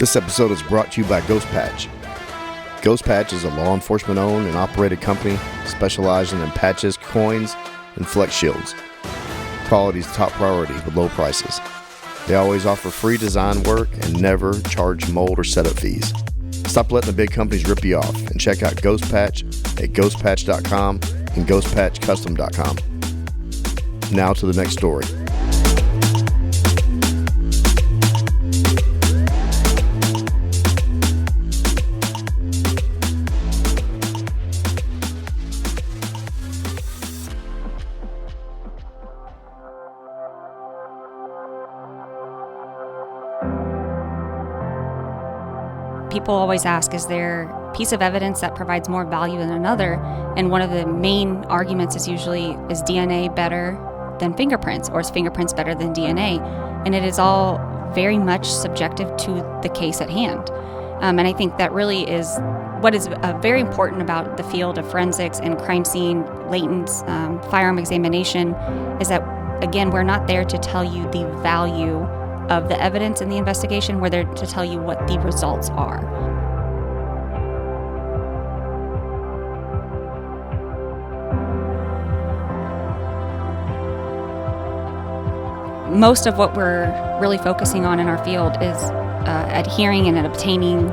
This episode is brought to you by Ghost Patch. Ghost Patch is a law enforcement-owned and operated company specializing in patches, coins, and flex shields. Quality is top priority with low prices. They always offer free design work and never charge mold or setup fees. Stop letting the big companies rip you off and check out Ghost Patch at ghostpatch.com and ghostpatchcustom.com. Now to the next story. People always ask, is there a piece of evidence that provides more value than another? And one of the main arguments is usually, is DNA better than fingerprints, or is fingerprints better than DNA? And it is all very much subjective to the case at hand. And I think that really is what is very important about the field of forensics and crime scene, latent firearm examination, is that, again, we're not there to tell you the value of the evidence in the investigation. We're there to tell you what the results are. Most of what we're really focusing on in our field is adhering and obtaining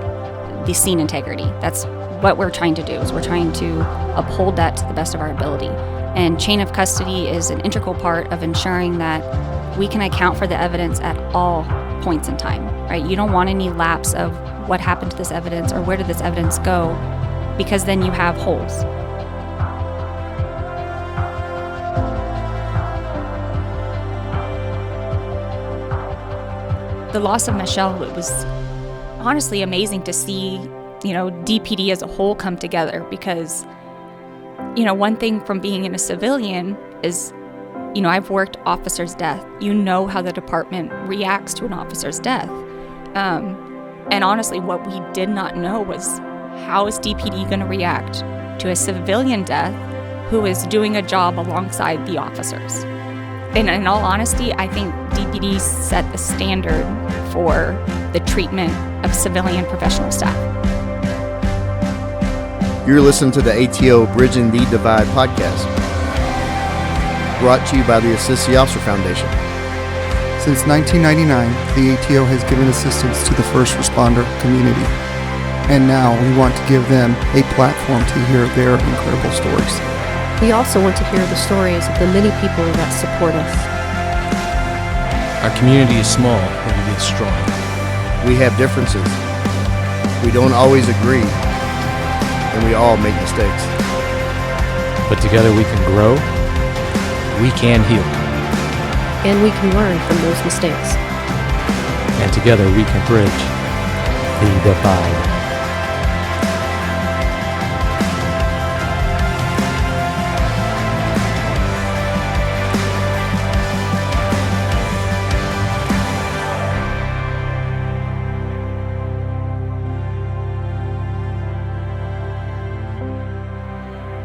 the scene integrity. That's what we're trying to do, is we're trying to uphold that to the best of our ability. And chain of custody is an integral part of ensuring that we can account for the evidence at all points in time, right? You don't want any lapse of what happened to this evidence or where did this evidence go, because then you have holes. The loss of Michelle, it was honestly amazing to see, DPD as a whole come together, because, one thing from being in a civilian is, I've worked officer's death. You know how the department reacts to an officer's death. And honestly, what we did not know was, how is DPD going to react to a civilian death who is doing a job alongside the officers? And in all honesty, I think DPD set the standard for the treatment of civilian professional staff. You're listening to the ATO Bridging the Divide podcast, brought to you by the Assist the Officer Foundation. Since 1999, the ATO has given assistance to the first responder community. And now we want to give them a platform to hear their incredible stories. We also want to hear the stories of the many people that support us. Our community is small, but it is strong. We have differences. We don't always agree, and we all make mistakes. But together we can grow, we can heal. And we can learn from those mistakes. And together we can bridge the divide.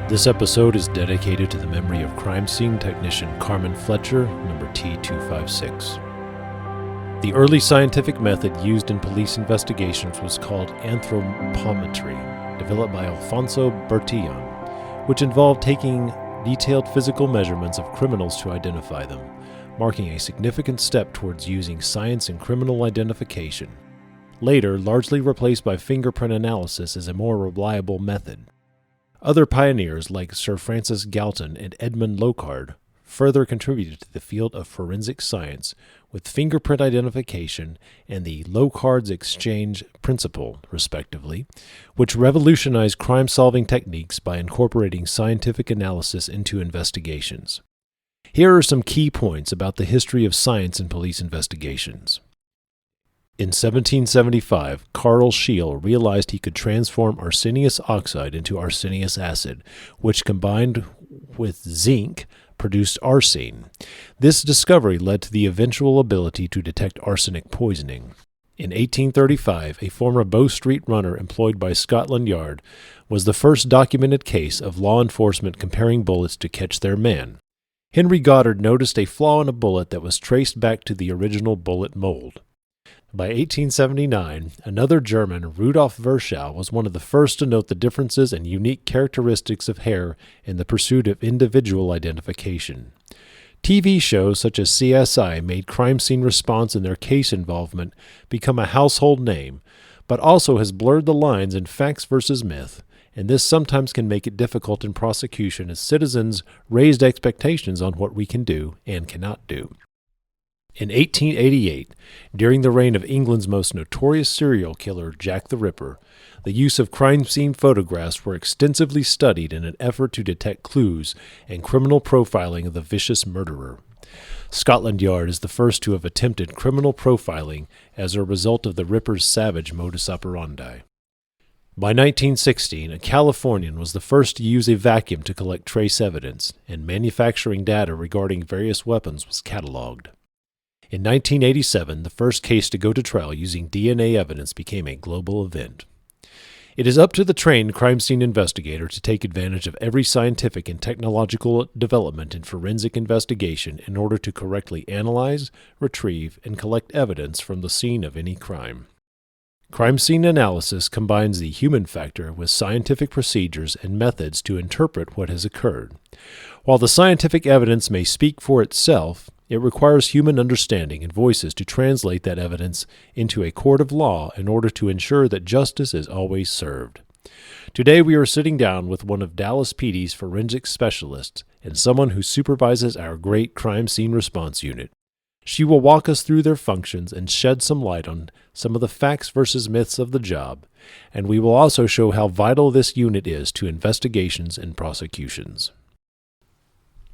This episode is dedicated to the memory of crime scene technician Carmen Fletcher, number T256. The early scientific method used in police investigations was called anthropometry, developed by Alfonso Bertillon, which involved taking detailed physical measurements of criminals to identify them, marking a significant step towards using science in criminal identification. Later, largely replaced by fingerprint analysis as a more reliable method. Other pioneers like Sir Francis Galton and Edmund Locard further contributed to the field of forensic science with fingerprint identification and the Locard's exchange principle, respectively, which revolutionized crime-solving techniques by incorporating scientific analysis into investigations. Here are some key points about the history of science in police investigations. In 1775, Carl Scheele realized he could transform arsenious oxide into arsenious acid, which combined with zinc produced arsine. This discovery led to the eventual ability to detect arsenic poisoning. In 1835, a former Bow Street runner employed by Scotland Yard was the first documented case of law enforcement comparing bullets to catch their man. Henry Goddard noticed a flaw in a bullet that was traced back to the original bullet mold. By 1879, another German, Rudolf Virchow, was one of the first to note the differences and unique characteristics of hair in the pursuit of individual identification. TV shows such as CSI made crime scene response and their case involvement become a household name, but also has blurred the lines in facts versus myth, and this sometimes can make it difficult in prosecution as citizens raised expectations on what we can do and cannot do. In 1888, during the reign of England's most notorious serial killer, Jack the Ripper, the use of crime scene photographs were extensively studied in an effort to detect clues and criminal profiling of the vicious murderer. Scotland Yard is the first to have attempted criminal profiling as a result of the Ripper's savage modus operandi. By 1916, a Californian was the first to use a vacuum to collect trace evidence, and manufacturing data regarding various weapons was cataloged. In 1987, the first case to go to trial using DNA evidence became a global event. It is up to the trained crime scene investigator to take advantage of every scientific and technological development in forensic investigation in order to correctly analyze, retrieve, and collect evidence from the scene of any crime. Crime scene analysis combines the human factor with scientific procedures and methods to interpret what has occurred. While the scientific evidence may speak for itself, it requires human understanding and voices to translate that evidence into a court of law in order to ensure that justice is always served. Today we are sitting down with one of Dallas PD's forensic specialists and someone who supervises our great crime scene response unit. She will walk us through their functions and shed some light on some of the facts versus myths of the job, and we will also show how vital this unit is to investigations and prosecutions.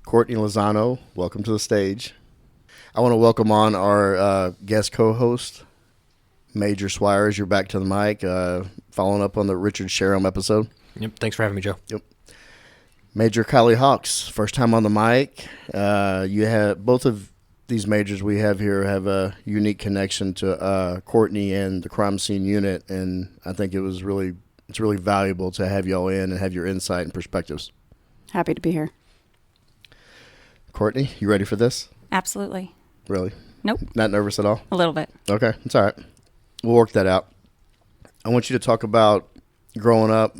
Courtney Lozano, welcome to the stage. I want to welcome on our guest co-host, Major Swires. You're back to the mic, following up on the Richard Sherham episode. Yep, thanks for having me, Joe. Yep. Major Kylie Hawks, first time on the mic. You have both of these majors we have here have a unique connection to Courtney and the crime scene unit, and I think it's really valuable to have y'all in and have your insight and perspectives. Happy to be here. Courtney, you ready for this? Absolutely. Really? Nope. Not nervous at all? A little bit. Okay, it's all right. We'll work that out. I want you to talk about growing up.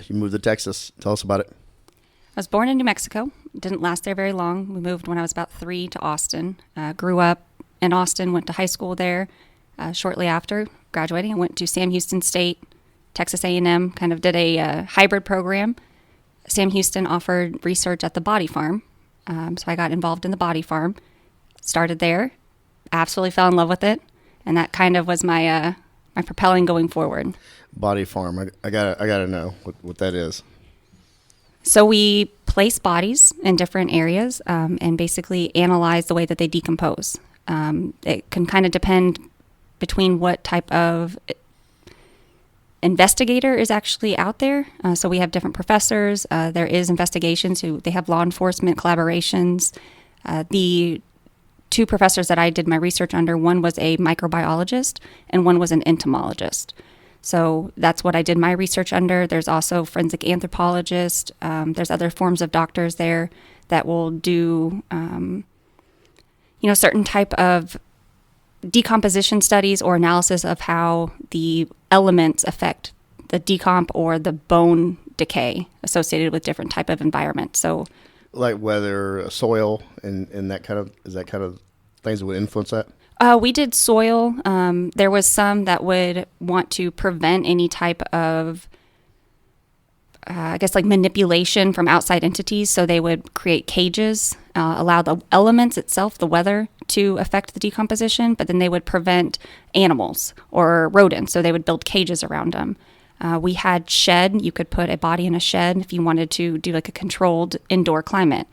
You moved to Texas. Tell us about it. I was born in New Mexico. Didn't last there very long. We moved when I was about 3 to Austin. Grew up in Austin, went to high school there. Shortly after graduating, I went to Sam Houston State, Texas A&M, kind of did a hybrid program. Sam Houston offered research at the body farm. So I got involved in the body farm. Started there, absolutely fell in love with it, and that kind of was my my propelling going forward. Body farm, I gotta know what that is. So we place bodies in different areas and basically analyze the way that they decompose. It can kind of depend between what type of investigator is actually out there. So we have different professors. There is investigations they have law enforcement collaborations. The 2 professors that I did my research under, one was a microbiologist and one was an entomologist. So that's what I did my research under. There's also forensic anthropologist. There's other forms of doctors there that will do, certain type of decomposition studies or analysis of how the elements affect the decomp or the bone decay associated with different type of environment. So, like weather, soil, and that kind of things that would influence that. We did soil. There was some that would want to prevent any type of, manipulation from outside entities. So they would create cages, allow the elements itself, the weather, to affect the decomposition, but then they would prevent animals or rodents. So they would build cages around them. We had shed. You could put a body in a shed if you wanted to do like a controlled indoor climate.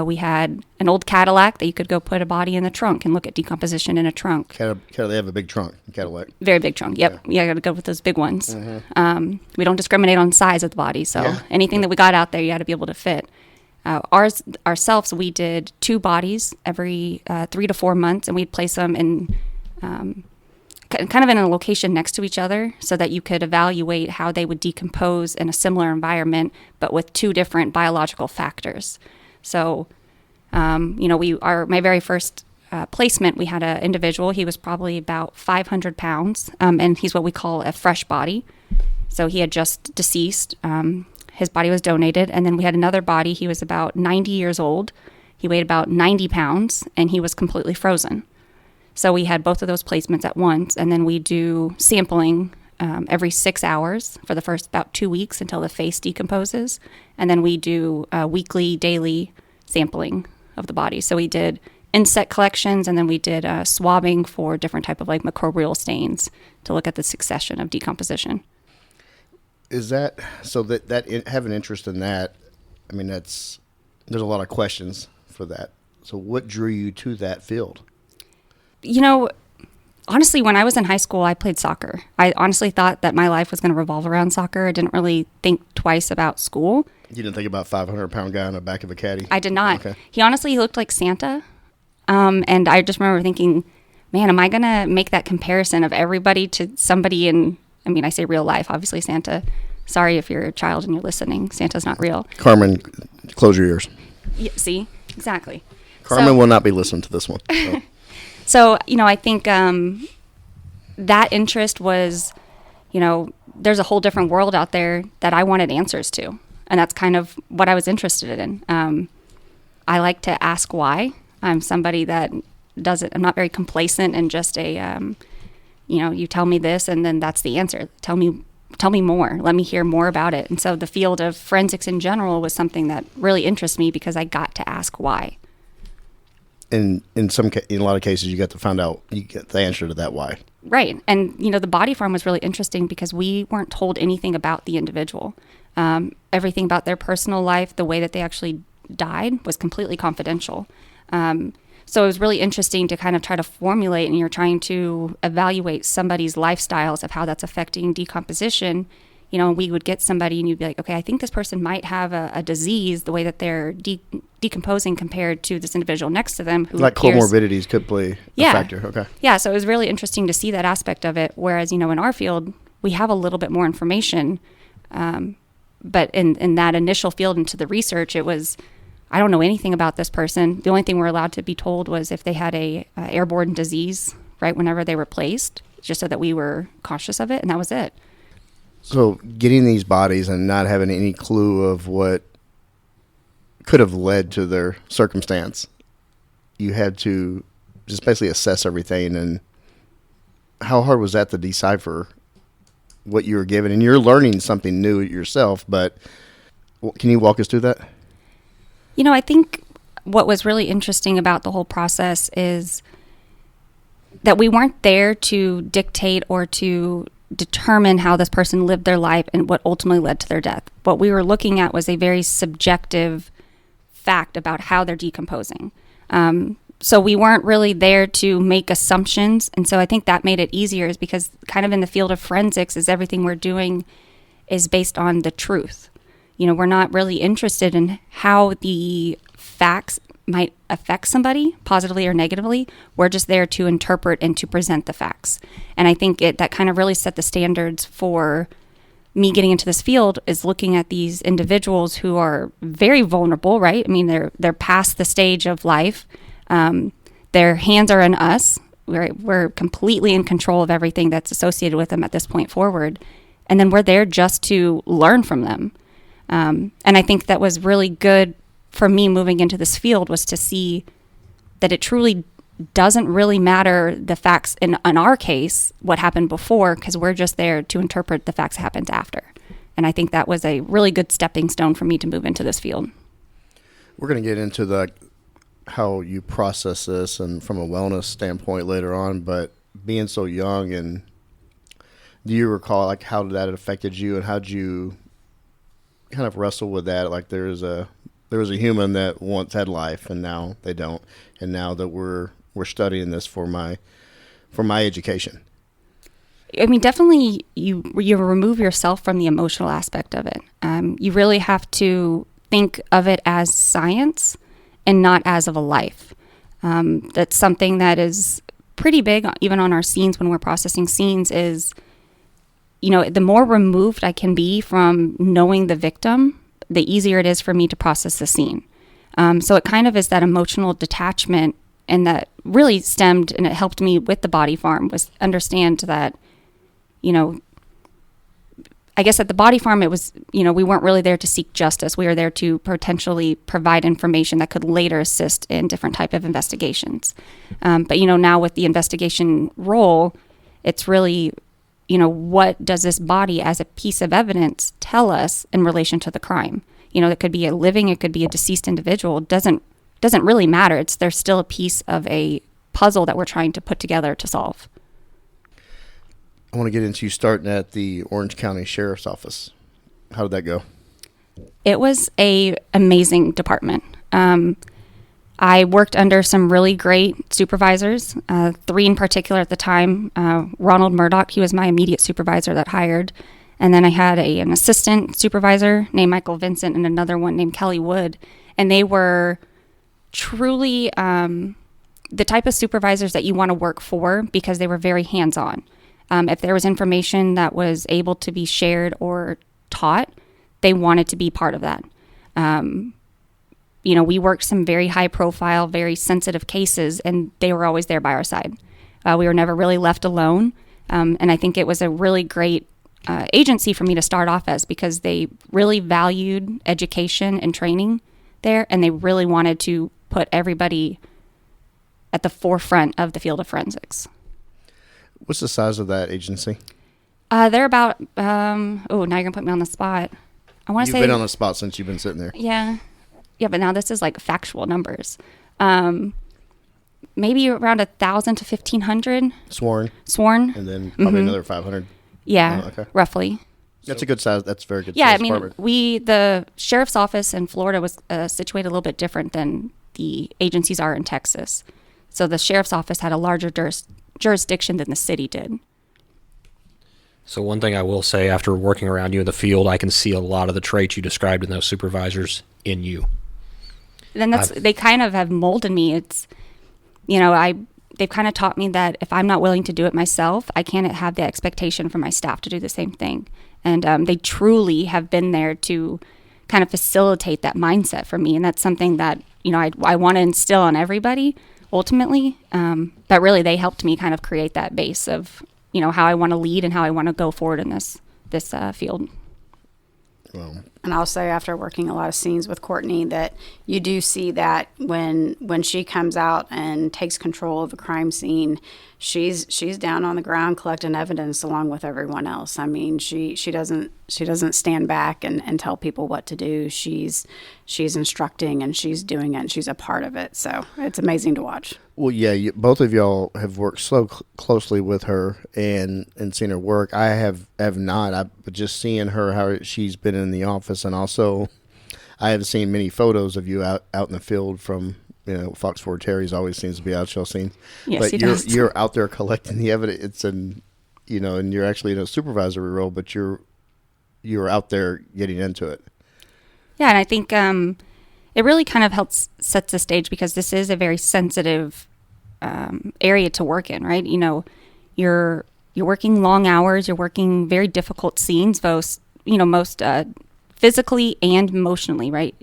We had an old Cadillac that you could go put a body in the trunk and look at decomposition in a trunk. They have a big trunk, Cadillac. Very big trunk, yep. Yeah, got to go with those big ones. Mm-hmm. We don't discriminate on size of the body, so anything that we got out there, you got to be able to fit. Ourselves, we did 2 bodies every 3 to 4 months, and we'd place them in kind of in a location next to each other so that you could evaluate how they would decompose in a similar environment, but with 2 different biological factors. So, my very first placement, we had an individual. He was probably about 500 pounds, and he's what we call a fresh body. So he had just deceased. His body was donated. And then we had another body. He was about 90 years old. He weighed about 90 pounds, and he was completely frozen. So we had both of those placements at once. And then we do sampling every 6 hours for the first about 2 weeks until the face decomposes. And then we do weekly, daily sampling of the body. So we did insect collections, and then we did swabbing for different type of like microbial stains to look at the succession of decomposition. Is that so that have an interest in that? I mean, there's a lot of questions for that. So what drew you to that field? Honestly, when I was in high school, I played soccer. I honestly thought that my life was going to revolve around soccer. I didn't really think twice about school. You didn't think about 500-pound guy on the back of a caddy? I did not. Okay. He honestly looked like Santa. And I just remember thinking, man, am I going to make that comparison of everybody to somebody I say real life, obviously Santa. Sorry if you're a child and you're listening. Santa's not real. Carmen, close your ears. Yeah, see? Exactly. Carmen will not be listening to this one. So. So, I think that interest was, there's a whole different world out there that I wanted answers to. And that's kind of what I was interested in. I like to ask why. I'm somebody that I'm not very complacent and just you tell me this and then that's the answer. Tell me more. Let me hear more about it. And so the field of forensics in general was something that really interests me because I got to ask why. In a lot of cases, you got to find out, you get the answer to that why. Right. And, the body farm was really interesting because we weren't told anything about the individual. Everything about their personal life, the way that they actually died was completely confidential. So it was really interesting to kind of try to formulate, and you're trying to evaluate somebody's lifestyles of how that's affecting decomposition. We would get somebody and you'd be like, okay, I think this person might have a disease, the way that they're decomposing compared to this individual next to them. Who like comorbidities could play a factor. Okay. Yeah, so it was really interesting to see that aspect of it. Whereas, in our field, we have a little bit more information. But in that initial field into the research, it was, I don't know anything about this person. The only thing we're allowed to be told was if they had a airborne disease, right, whenever they were placed, just so that we were cautious of it, and that was it. So getting these bodies and not having any clue of what could have led to their circumstance, you had to just basically assess everything. And how hard was that to decipher what you were given? And you're learning something new yourself, but can you walk us through that? I think what was really interesting about the whole process is that we weren't there to dictate or to determine how this person lived their life and what ultimately led to their death. What we were looking at was a very subjective fact about how they're decomposing. So we weren't really there to make assumptions. And so I think that made it easier is because kind of in the field of forensics is everything we're doing is based on the truth. We're not really interested in how the facts might affect somebody positively or negatively. We're just there to interpret and to present the facts. And I think that kind of really set the standards for me getting into this field is looking at these individuals who are very vulnerable, right? I mean, they're past the stage of life. Their hands are in us. We're completely in control of everything that's associated with them at this point forward. And then we're there just to learn from them. And I think that was really good for me moving into this field was to see that it truly doesn't really matter the facts in our case, what happened before, because we're just there to interpret the facts that happened after. And I think that was a really good stepping stone for me to move into this field. We're going to get into how you process this and from a wellness standpoint later on, but being so young, and do you recall how that affected you, and how'd you kind of wrestle with that? Like there was a human that once had life and now they don't, and now that we're studying this for my education. I mean, definitely you remove yourself from the emotional aspect of it. You really have to think of it as science and not as of a life. That's something that is pretty big, even on our scenes when we're processing scenes, is the more removed I can be from knowing the victim, the easier it is for me to process the scene. So it kind of is that emotional detachment and that really stemmed, and it helped me with the body farm, was understand that, I guess at the body farm, it was, we weren't really there to seek justice. We were there to potentially provide information that could later assist in different type of investigations. But now with the investigation role, it's really, what does this body as a piece of evidence tell us in relation to the crime? It could be a living, it could be a deceased individual. It doesn't really matter. There's still a piece of a puzzle that we're trying to put together to solve. I want to get into you starting at the Orange County Sheriff's Office. How did that go? It was a amazing department. I worked under some really great supervisors, 3 in particular at the time. Ronald Murdoch, he was my immediate supervisor that hired. And then I had an assistant supervisor named Michael Vincent and another one named Kelly Wood. And they were truly the type of supervisors that you want to work for because they were very hands-on. If there was information that was able to be shared or taught, they wanted to be part of that. We worked some very high-profile, very sensitive cases, and they were always there by our side. We were never really left alone, and I think it was a really great agency for me to start off as because they really valued education and training there, and they really wanted to put everybody at the forefront of the field of forensics. What's the size of that agency? They're about, now you're going to put me on the spot. I want to say... You've been on the spot since you've been sitting there. Yeah. Yeah, but now this is like factual numbers. Maybe around 1,000 to 1,500. Sworn. And then probably another 500. Yeah, okay. roughly. That's a good size. That's a very good Yeah, size I mean, department. the sheriff's office in Florida was situated a little bit different than the agencies are in Texas. So the sheriff's office had a larger jurisdiction than the city did. So one thing I will say, after working around you in the field, I can see a lot of the traits you described in those supervisors in you. Then they kind of have molded me. It's, they've kind of taught me that if I'm not willing to do it myself, I can't have the expectation from my staff to do the same thing. And they truly have been there to kind of facilitate that mindset for me. And that's something that, I want to instill on everybody ultimately. But really they helped me kind of create that base of, how I want to lead and how I want to go forward in this field. Well, and I'll say, after working a lot of scenes with Courtney, that you do see that when she comes out and takes control of a crime scene, she's down on the ground collecting evidence along with everyone else. I mean, she doesn't stand back and tell people what to do. She's instructing and she's doing it and she's a part of it. So it's amazing to watch. Well, yeah, both of y'all have worked so closely with her and seen her work. I have not. But just seeing her, how she's been in the office, and also I have seen many photos of you out in the field from, Fox 4 Terry's always seems to be out y'all scenes. Yes, but he does. You're out there collecting the evidence, and and you're actually in a supervisory role, but you're out there getting into it. Yeah, and I think it really kind of helps sets the stage because this is a very sensitive area to work in, right? You're working long hours, you're working very difficult scenes, both most physically and emotionally, right?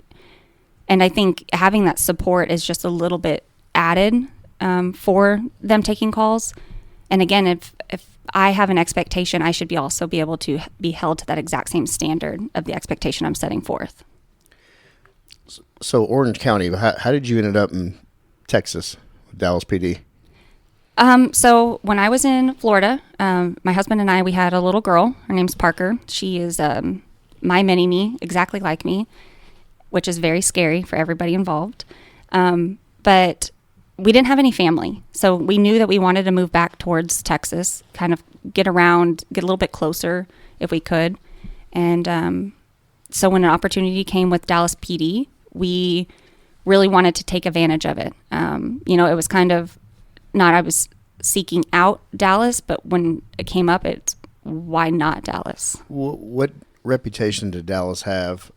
And I think having that support is just a little bit added for them taking calls. And again, if I have an expectation, I should also be able to be held to that exact same standard of the expectation I'm setting forth. So Orange County, how did you end up in Texas, Dallas PD? So when I was in Florida, my husband and I, we had a little girl. Her name's Parker. She is my mini-me, exactly like me, which is very scary for everybody involved. But we didn't have any family. So we knew that we wanted to move back towards Texas, kind of get a little bit closer if we could. And so when an opportunity came with Dallas PD, we really wanted to take advantage of it. It was kind of not I was seeking out Dallas, but when it came up, it's why not Dallas? What reputation did Dallas have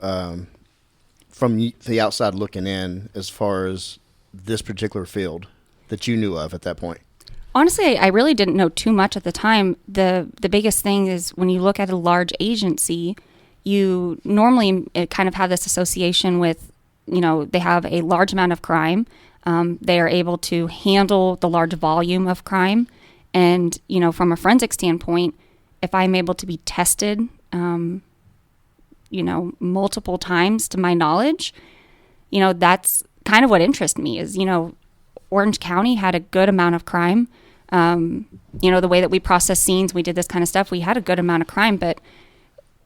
from the outside looking in as far as this particular field that you knew of at that point? Honestly, I really didn't know too much at the time. The biggest thing is when you look at a large agency, you normally kind of have this association with, they have a large amount of crime. They are able to handle the large volume of crime. And, from a forensic standpoint, if I'm able to be tested, multiple times to my knowledge, that's kind of what interests me is, Orange County had a good amount of crime. The way that we process scenes, we did this kind of stuff, we had a good amount of crime, but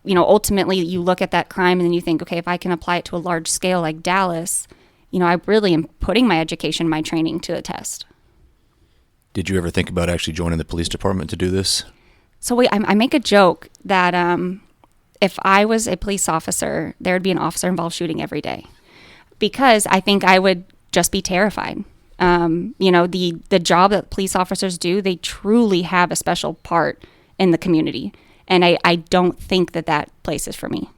ultimately you look at that crime and then you think, okay, if I can apply it to a large scale like Dallas, I really am putting my education, my training to the test. Did you ever think about actually joining the police department to do this? So I make a joke that if I was a police officer, there would be an officer involved shooting every day, because I think I would just be terrified. The job that police officers do, they truly have a special part in the community. And I don't think that place is for me.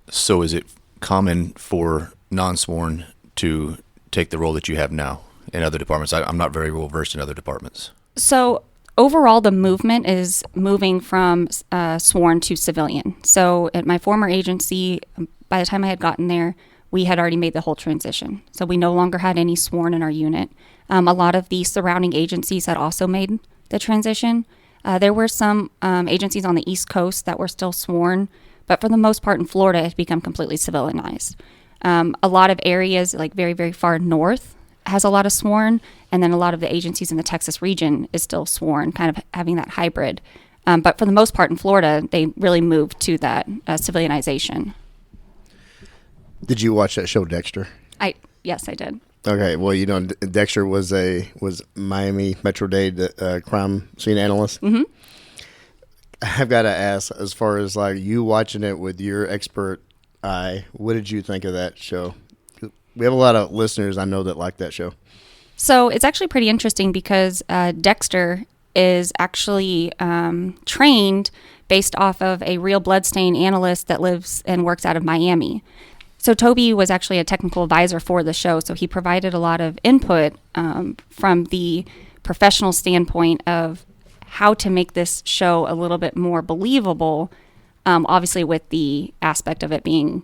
So is it common for non-sworn to take the role that you have now in other departments? I'm not very well versed in other departments. So overall, the movement is moving from sworn to civilian. So at my former agency, by the time I had gotten there, we had already made the whole transition. So we no longer had any sworn in our unit. A lot of the surrounding agencies had also made the transition. There were some agencies on the East Coast that were still sworn, but for the most part in Florida, it had become completely civilized. A lot of areas, like very, very far north, has a lot of sworn, and then a lot of the agencies in the Texas region is still sworn, kind of having that hybrid. But for the most part in Florida, they really moved to that civilianization. Did you watch that show Dexter? Yes, I did. Okay, well, Dexter was Miami Metro-Dade crime scene analyst. Mm-hmm. I've got to ask, as far as like you watching it with your expert eye, what did you think of that show? We have a lot of listeners I know that like that show. So it's actually pretty interesting because Dexter is actually trained based off of a real bloodstain analyst that lives and works out of Miami. So Toby was actually a technical advisor for the show, so he provided a lot of input from the professional standpoint of how to make this show a little bit more believable, obviously with the aspect of it being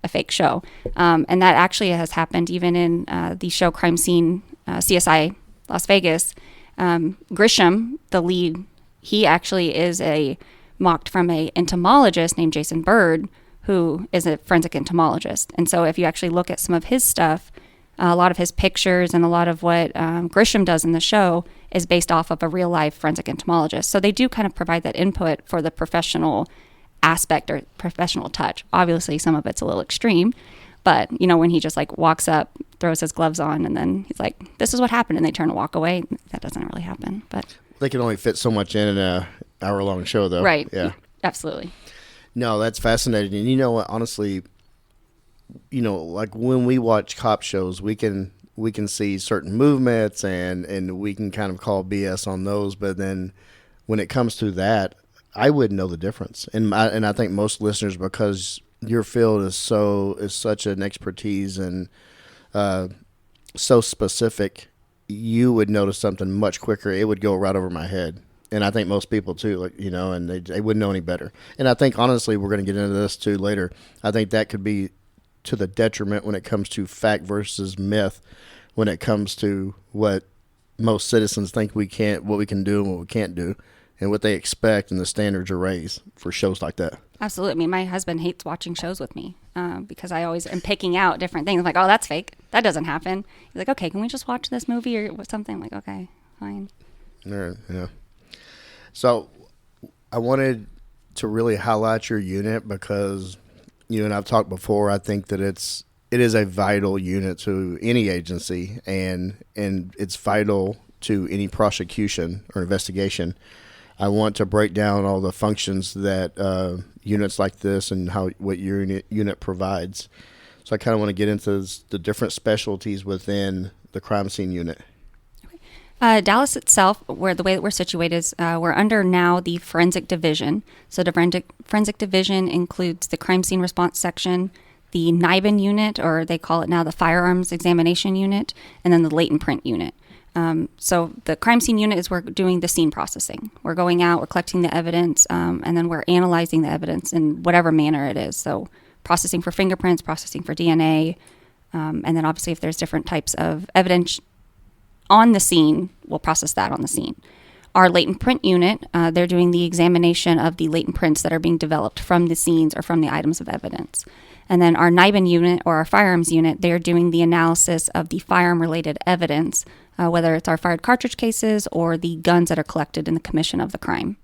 a fake show. And that actually has happened even in the show Crime Scene CSI Las Vegas. Grisham, the lead, he actually is mocked from a entomologist named Jason Bird, who is a forensic entomologist. And so if you actually look at some of his stuff, a lot of his pictures and a lot of what Grisham does in the show is based off of a real life forensic entomologist. So they do kind of provide that input for the professional aspect or professional touch. Obviously, some of it's a little extreme, but when he just like walks up, throws his gloves on, and then he's like, this is what happened, and they turn and walk away. That doesn't really happen. But they can only fit so much in an hour-long show, though. Right. Yeah. Absolutely. No, that's fascinating. And you know what, honestly, like when we watch cop shows, we can see certain movements and we can kind of call BS on those. But then when it comes to that, I wouldn't know the difference. And I think most listeners, because your field is such an expertise and so specific, you would notice something much quicker. It would go right over my head. And I think most people too, and they wouldn't know any better. And I think, honestly, we're going to get into this too later. I think that could be to the detriment when it comes to fact versus myth, when it comes to what most citizens think what we can do and what we can't do, and what they expect, and the standards are raised for shows like that. Absolutely. I mean, my husband hates watching shows with me because I always am picking out different things. I'm like, oh, that's fake. That doesn't happen. He's like, okay, can we just watch this movie or something? I'm like, okay, fine. All right, yeah. So I wanted to really highlight your unit because you and I've talked before. I think that it is a vital unit to any agency, and it's vital to any prosecution or investigation. I want to break down all the functions that units like this and what your unit provides. So I kind of want to get into the different specialties within the crime scene unit. Dallas itself, the way that we're situated is we're under now the forensic division. So the forensic division includes the crime scene response section, the NIBIN unit, or they call it now the firearms examination unit, and then the latent print unit. So the crime scene unit is we're doing the scene processing. We're going out, we're collecting the evidence, and then we're analyzing the evidence in whatever manner it is. So processing for fingerprints, processing for DNA, And then obviously if there's different types of evidence on the scene, we'll process that on the scene. Our latent print unit, they're doing the examination of the latent prints that are being developed from the scenes or from the items of evidence. And then our NIBIN unit, or our firearms unit, they're doing the analysis of the firearm-related evidence, whether it's our fired cartridge cases or the guns that are collected in the commission of the crime.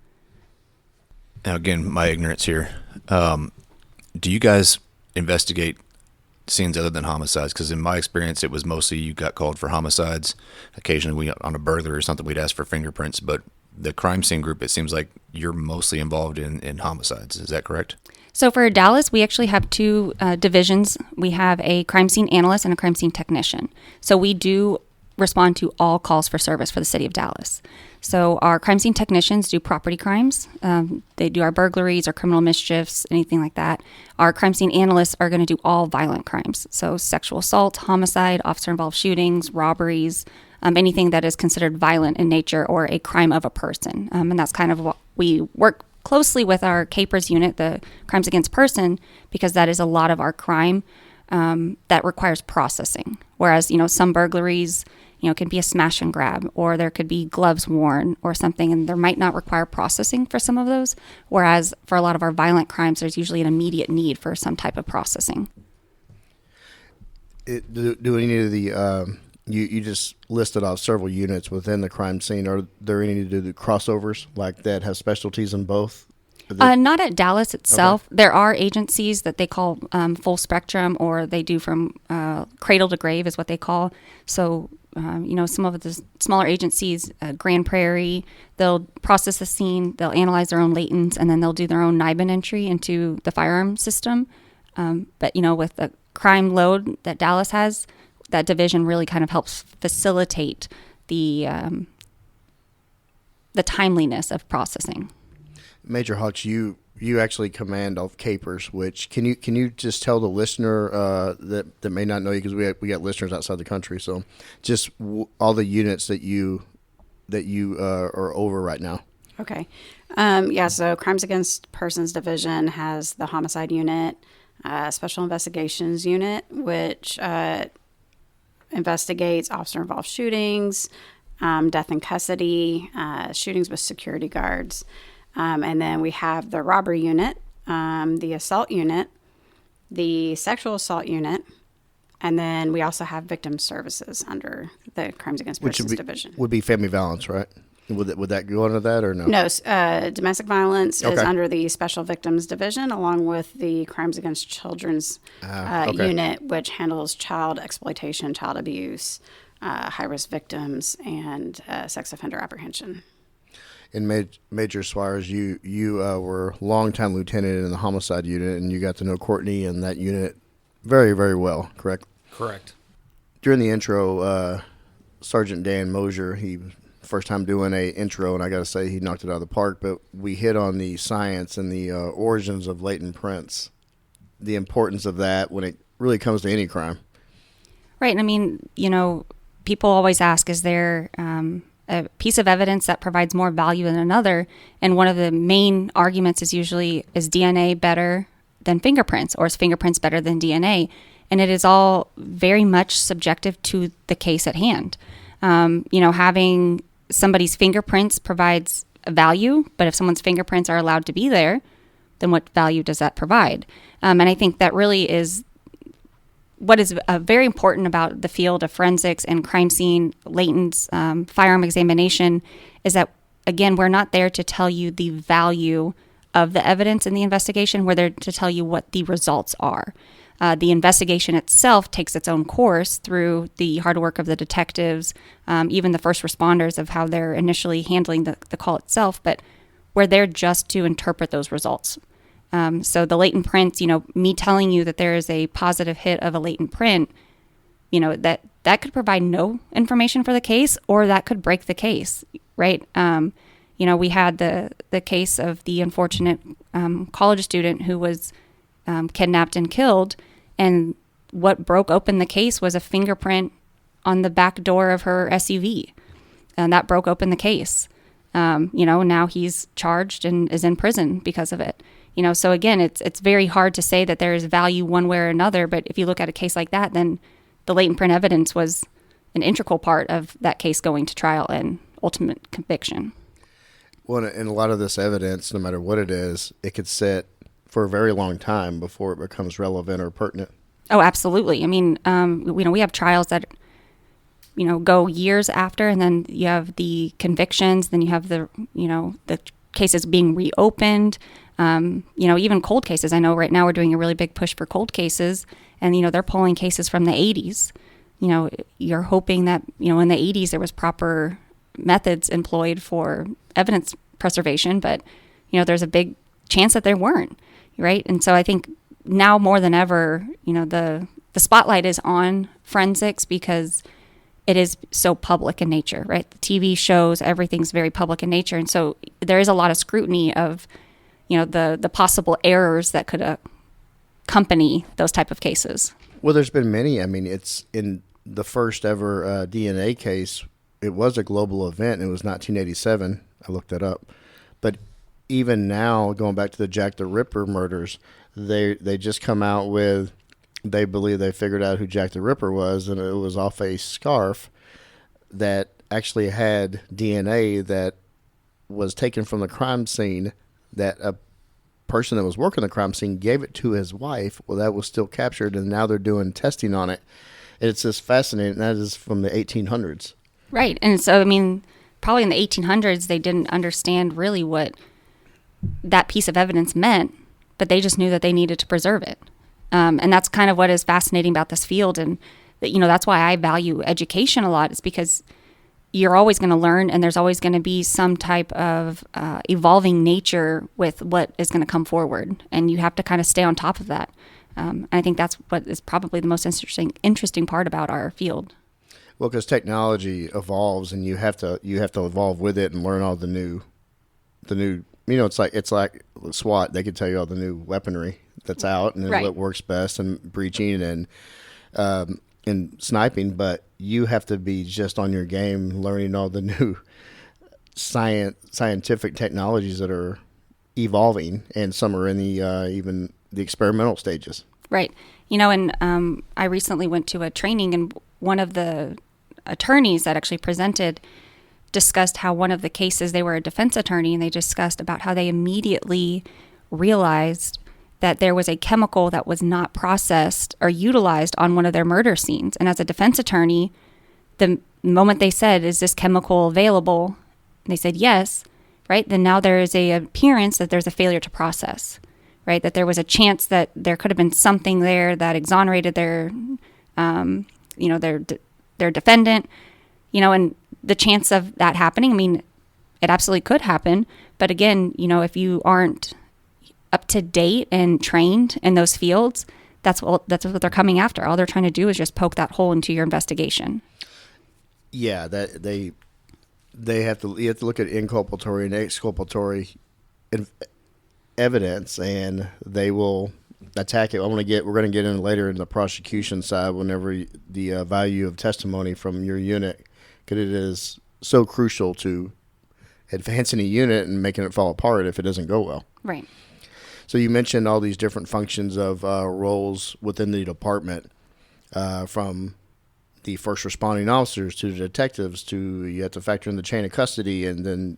Now, again, my ignorance here. Do you guys investigate scenes other than homicides? Because in my experience, it was mostly you got called for homicides. Occasionally, on a burglary or something, we'd ask for fingerprints. But the crime scene group, it seems like you're mostly involved in homicides. Is that correct? So for Dallas, we actually have two divisions. We have a crime scene analyst and a crime scene technician. So we do respond to all calls for service for the city of Dallas. So our crime scene technicians do property crimes. They do our burglaries or criminal mischiefs, anything like that. Our crime scene analysts are going to do all violent crimes. So sexual assault, homicide, officer-involved shootings, robberies, anything that is considered violent in nature or a crime of a person. And that's kind of what we work closely with our CAPERS unit, the crimes against person, because that is a lot of our crime that requires processing. Whereas, some burglaries, can be a smash and grab, or there could be gloves worn or something, and there might not require processing for some of those. Whereas for a lot of our violent crimes, there's usually an immediate need for some type of processing. Do any of the, you just listed off several units within the crime scene. Are there any to do the crossovers like that have specialties in both? Not at Dallas itself. Okay. There are agencies that they call full spectrum, or they do from cradle to grave is what they call. So, some of the smaller agencies, Grand Prairie, they'll process the scene, they'll analyze their own latents, and then they'll do their own NIBIN entry into the firearm system. But, with the crime load that Dallas has, that division really kind of helps facilitate the timeliness of processing. Major Hawks, you actually command of CAPERS, which can you just tell the listener that may not know you, because we got listeners outside the country, so just all the units that you are over right now. Okay. So Crimes Against Persons Division has the homicide unit, Special Investigations unit, which investigates officer-involved shootings, death in custody, shootings with security guards. And then we have the robbery unit, the assault unit, the sexual assault unit, and then we also have victim services under the Crimes Against Persons Division. Would be family violence, right? Would that go under that or no? No, domestic violence is under the Special Victims Division, along with the Crimes Against Children's unit, which handles child exploitation, child abuse, high-risk victims, and sex offender apprehension. And Major Swires, you were a longtime lieutenant in the homicide unit, and you got to know Courtney and that unit very, very well, correct? Correct. During the intro, Sergeant Dan Mosier, he was first time doing a intro, and I got to say he knocked it out of the park, but we hit on the science and the origins of latent prints, the importance of that when it really comes to any crime. Right. I mean, people always ask, is there a piece of evidence that provides more value than another? And one of the main arguments is usually, is DNA better than fingerprints, or is fingerprints better than DNA? And it is all very much subjective to the case at hand. Having somebody's fingerprints provides a value, but if someone's fingerprints are allowed to be there, then what value does that provide? And I think that really is what is very important about the field of forensics and crime scene latents, firearm examination, is that, again, we're not there to tell you the value of the evidence in the investigation. We're there to tell you what the results are. The investigation itself takes its own course through the hard work of the detectives, even the first responders, of how they're initially handling the call itself, but we're there just to interpret those results. So the latent prints, me telling you that there is a positive hit of a latent print, that could provide no information for the case, or that could break the case, right? We had the case of the unfortunate college student who was kidnapped and killed, and what broke open the case was a fingerprint on the back door of her SUV, and that broke open the case. Now he's charged and is in prison because of it. So again, it's very hard to say that there is value one way or another, but if you look at a case like that, then the latent print evidence was an integral part of that case going to trial and ultimate conviction. Well, and a lot of this evidence, no matter what it is, it could sit for a very long time before it becomes relevant or pertinent. Oh, absolutely. I mean, we have trials that, go years after, and then you have the convictions, then you have the cases being reopened. Even cold cases. I know right now we're doing a really big push for cold cases, and, they're pulling cases from the 80s. You're hoping that, in the 80s there was proper methods employed for evidence preservation, but, there's a big chance that there weren't, right? And so I think now more than ever, the spotlight is on forensics because it is so public in nature, right? The TV shows, everything's very public in nature. And so there is a lot of scrutiny of, the possible errors that could accompany those type of cases. Well, there's been many. I mean, it's in the first ever DNA case. It was a global event. It was 1987. I looked that up. But even now, going back to the Jack the Ripper murders, they just come out with, they believe they figured out who Jack the Ripper was, and it was off a scarf that actually had DNA that was taken from the crime scene, that a person that was working the crime scene gave it to his wife. Well, that was still captured, and now they're doing testing on it. It's just fascinating. That is from the 1800s. Right. And so, I mean, probably in the 1800s, they didn't understand really what that piece of evidence meant, but they just knew that they needed to preserve it. And that's kind of what is fascinating about this field. And, that's why I value education a lot, is because you're always going to learn, and there's always going to be some type of evolving nature with what is going to come forward. And you have to kind of stay on top of that. And I think that's what is probably the most interesting part about our field. Well, because technology evolves, and you have to evolve with it and learn all the new. It's like SWAT. They can tell you all the new weaponry that's out and right. What works best, and breaching and sniping. But you have to be just on your game, learning all the new scientific technologies that are evolving, and some are in the even the experimental stages. Right. And I recently went to a training, and one of the attorneys that actually presented discussed how one of the cases, they were a defense attorney, and they discussed about how they immediately realized that there was a chemical that was not processed or utilized on one of their murder scenes. And as a defense attorney, the moment they said, "Is this chemical available?" And they said yes, right? Then now there is a appearance that there's a failure to process, right? That there was a chance that there could have been something there that exonerated their defendant, and the chance of that happening, I mean, it absolutely could happen. But again, if you aren't up to date and trained in those fields, that's what they're coming after. All they're trying to do is just poke that hole into your investigation. Yeah, that you have to look at inculpatory and exculpatory evidence, and they will attack it. We're going to get in later in the prosecution side whenever the value of testimony from your unit, because it is so crucial to advancing a unit and making it fall apart if it doesn't go well. Right. So you mentioned all these different functions of roles within the department, from the first responding officers to the detectives, to you have to factor in the chain of custody, and then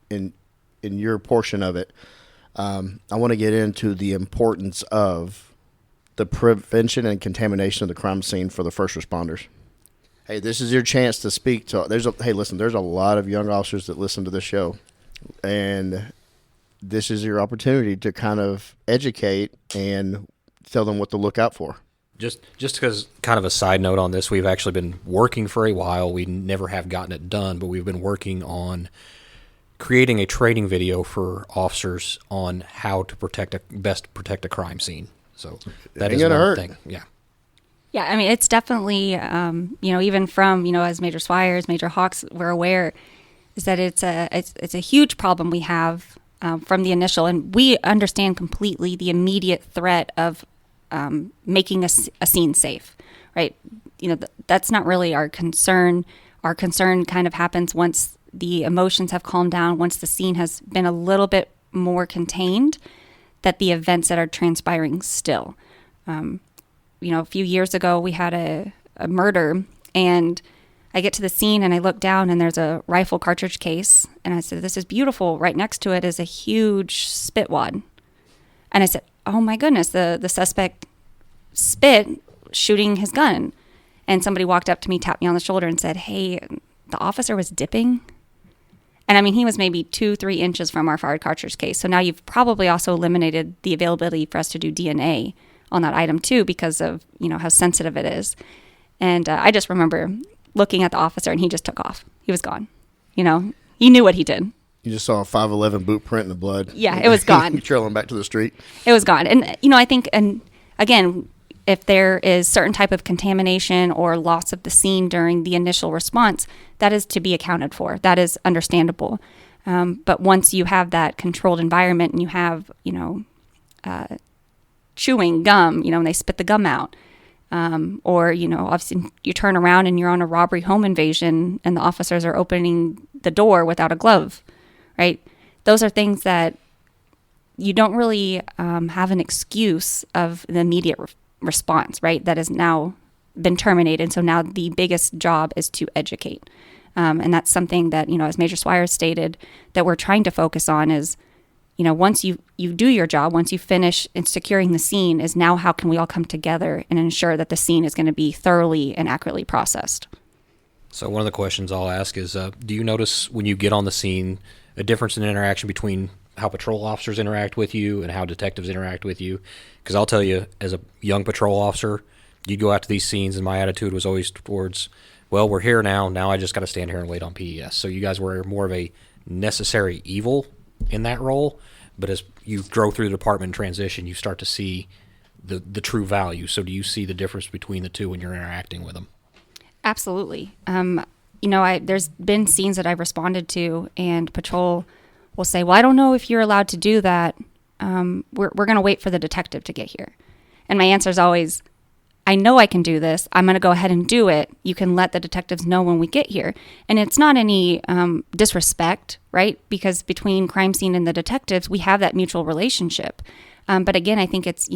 in your portion of it, I want to get into the importance of the prevention and contamination of the crime scene for the first responders. Hey, this is your chance to speak to. There's a lot of young officers that listen to this show, and this is your opportunity to kind of educate and tell them what to look out for. Just because, kind of a side note on this, we've actually been working for a while. We never have gotten it done, but we've been working on creating a training video for officers on how to best protect a crime scene. So that is one thing. Yeah. Yeah, I mean, it's definitely, even from, as Major Swires, Major Hawks, we're aware, is that it's a huge problem we have from the initial, and we understand completely the immediate threat of making a scene safe, right? That's not really our concern. Our concern kind of happens once the emotions have calmed down, once the scene has been a little bit more contained, that the events that are transpiring still. A few years ago, we had a murder, and I get to the scene and I look down and there's a rifle cartridge case, and I said, "This is beautiful." Right next to it is a huge spit wad, and I said, "Oh my goodness, the suspect spit shooting his gun." And somebody walked up to me, tapped me on the shoulder, and said, "Hey, the officer was dipping." And I mean, he was maybe 2-3 inches from our fired cartridge case. So now you've probably also eliminated the availability for us to do DNA on that item too, because of, how sensitive it is. And I just remember looking at the officer, and he just took off. He was gone. He knew what he did. You just saw a 511 boot print in the blood. Yeah, it was gone. Trailing back to the street. It was gone. And, I think, and again, if there is certain type of contamination or loss of the scene during the initial response, that is to be accounted for. That is understandable. But once you have that controlled environment and you have, chewing gum, and they spit the gum out, or, obviously you turn around and you're on a robbery home invasion and the officers are opening the door without a glove, right? Those are things that you don't really have an excuse of the immediate response, right? That has now been terminated. So now the biggest job is to educate. And that's something that, as Major Swire stated, that we're trying to focus on is, once you do your job, once you finish in securing the scene, is now how can we all come together and ensure that the scene is going to be thoroughly and accurately processed? So one of the questions I'll ask is, do you notice when you get on the scene a difference in interaction between how patrol officers interact with you and how detectives interact with you? Because I'll tell you, as a young patrol officer, you'd go out to these scenes and my attitude was always towards, well, we're here now. Now I just got to stand here and wait on PES. So you guys were more of a necessary evil in that role. But as you grow through the department and transition, you start to see the true value. So do you see the difference between the two when you're interacting with them? Absolutely. There's been scenes that I've responded to, and patrol will say, "Well, I don't know if you're allowed to do that. We're going to wait for the detective to get here." And my answer is always, "I know I can do this. I'm going to go ahead and do it. You can let the detectives know when we get here." And it's not any disrespect, right? Because between crime scene and the detectives, we have that mutual relationship. But again, I think it's,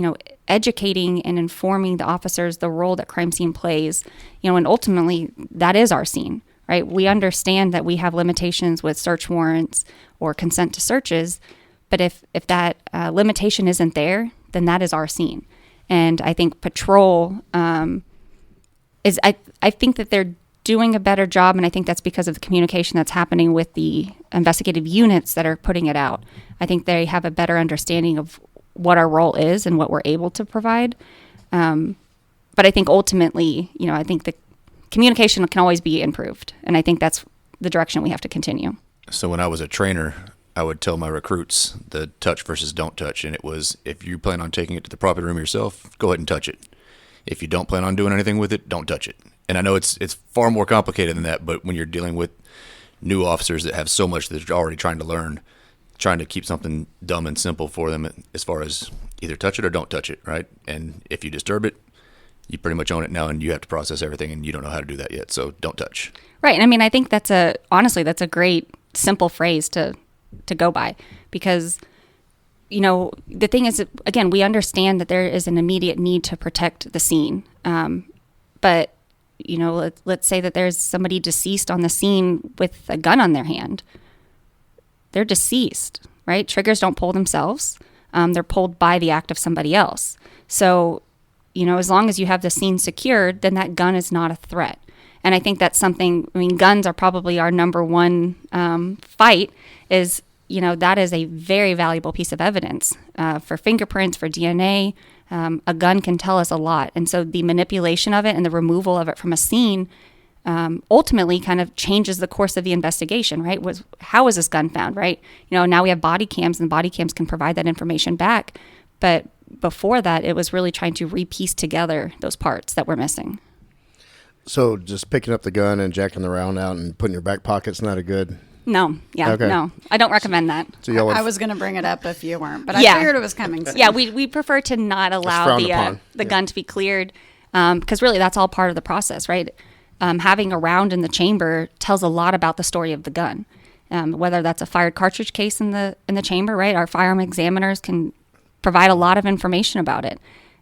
educating and informing the officers the role that crime scene plays, and ultimately that is our scene, right? We understand that we have limitations with search warrants or consent to searches, but if that limitation isn't there, then that is our scene. And I think patrol I think that they're doing a better job, and I think that's because of the communication that's happening with the investigative units that are putting it out. I think they have a better understanding of what our role is and what we're able to provide. But I think ultimately, I think the communication can always be improved, and I think that's the direction we have to continue. So when I was a trainer, I would tell my recruits the touch versus don't touch, and it was, if you plan on taking it to the property room yourself, go ahead and touch it. If you don't plan on doing anything with it, don't touch it. And I know it's far more complicated than that, but when you're dealing with new officers that have so much that they're already trying to learn, trying to keep something dumb and simple for them as far as either touch it or don't touch it, right? And if you disturb it, you pretty much own it now, and you have to process everything, and you don't know how to do that yet, so don't touch. Right. And I mean, I think that's a great simple phrase to go by, because the thing is, again, we understand that there is an immediate need to protect the scene, but let's say that there's somebody deceased on the scene with a gun on their hand. They're deceased, right? Triggers don't pull themselves. They're pulled by the act of somebody else. So, as long as you have the scene secured, then that gun is not a threat. And I think that's something, guns are probably our number one fight is, that is a very valuable piece of evidence for fingerprints, for DNA. A gun can tell us a lot. And so the manipulation of it and the removal of it from a scene ultimately kind of changes the course of the investigation, right? How was this gun found, right? Now we have body cams, and body cams can provide that information back. But before that, it was really trying to re-piece together those parts that were missing. So just picking up the gun and jacking the round out and putting in your back pocket's not a good... No, no, I don't recommend that. So I was going to bring it up if you weren't, but Yeah. I figured it was coming soon. Yeah, we prefer to not allow the gun to be cleared, because really that's all part of the process, right? Having a round in the chamber tells a lot about the story of the gun, whether that's a fired cartridge case in the chamber, right? Our firearm examiners can provide a lot of information about it.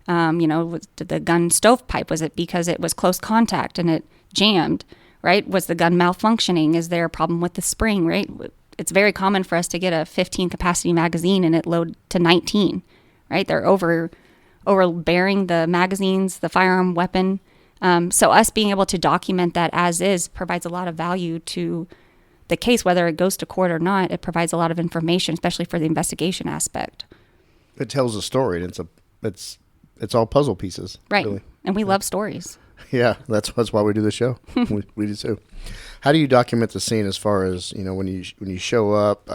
Did the gun stovepipe? Was it because it was close contact and it jammed, right? Was the gun malfunctioning? Is there a problem with the spring, right? It's very common for us to get a 15 capacity magazine and it load to 19, right? They're overbearing the magazines, the firearm weapon. So us being able to document that as is provides a lot of value to the case, whether it goes to court or not. It provides a lot of information, especially for the investigation aspect. It tells a story, and it's all puzzle pieces, right? Really. And we love stories. Yeah, that's why we do the show. we do too. How do you document the scene as far as when you show up,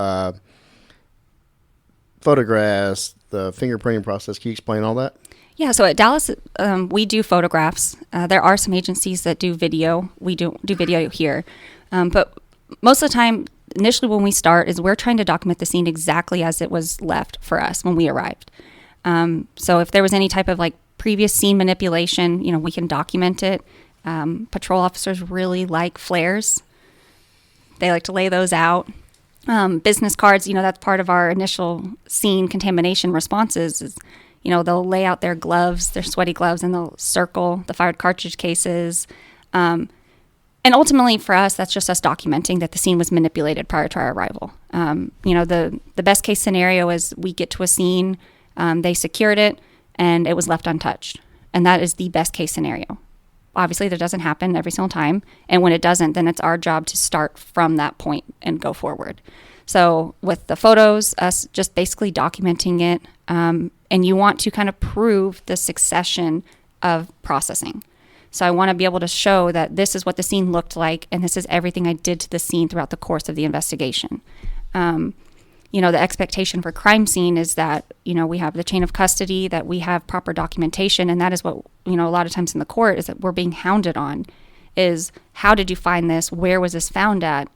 photographs, the fingerprinting process? Can you explain all that? Yeah, so at Dallas, we do photographs. There are some agencies that do video. We do video here. But most of the time, initially when we start, is we're trying to document the scene exactly as it was left for us when we arrived. So if there was any type of previous scene manipulation, we can document it. Patrol officers really like flares. They like to lay those out. Business cards, that's part of our initial scene contamination responses is, they'll lay out their gloves, their sweaty gloves, and they'll circle the fired cartridge cases. And ultimately for us, that's just us documenting that the scene was manipulated prior to our arrival. The best case scenario is we get to a scene, they secured it, and it was left untouched. And that is the best case scenario. Obviously, that doesn't happen every single time. And when it doesn't, then it's our job to start from that point and go forward. So with the photos, us just basically documenting it, and you want to kind of prove the succession of processing. So I want to be able to show that this is what the scene looked like, and this is everything I did to the scene throughout the course of the investigation. The expectation for crime scene is that, we have the chain of custody, that we have proper documentation, and that is what, a lot of times in the court is that we're being hounded on, is how did you find this? Where was this found at?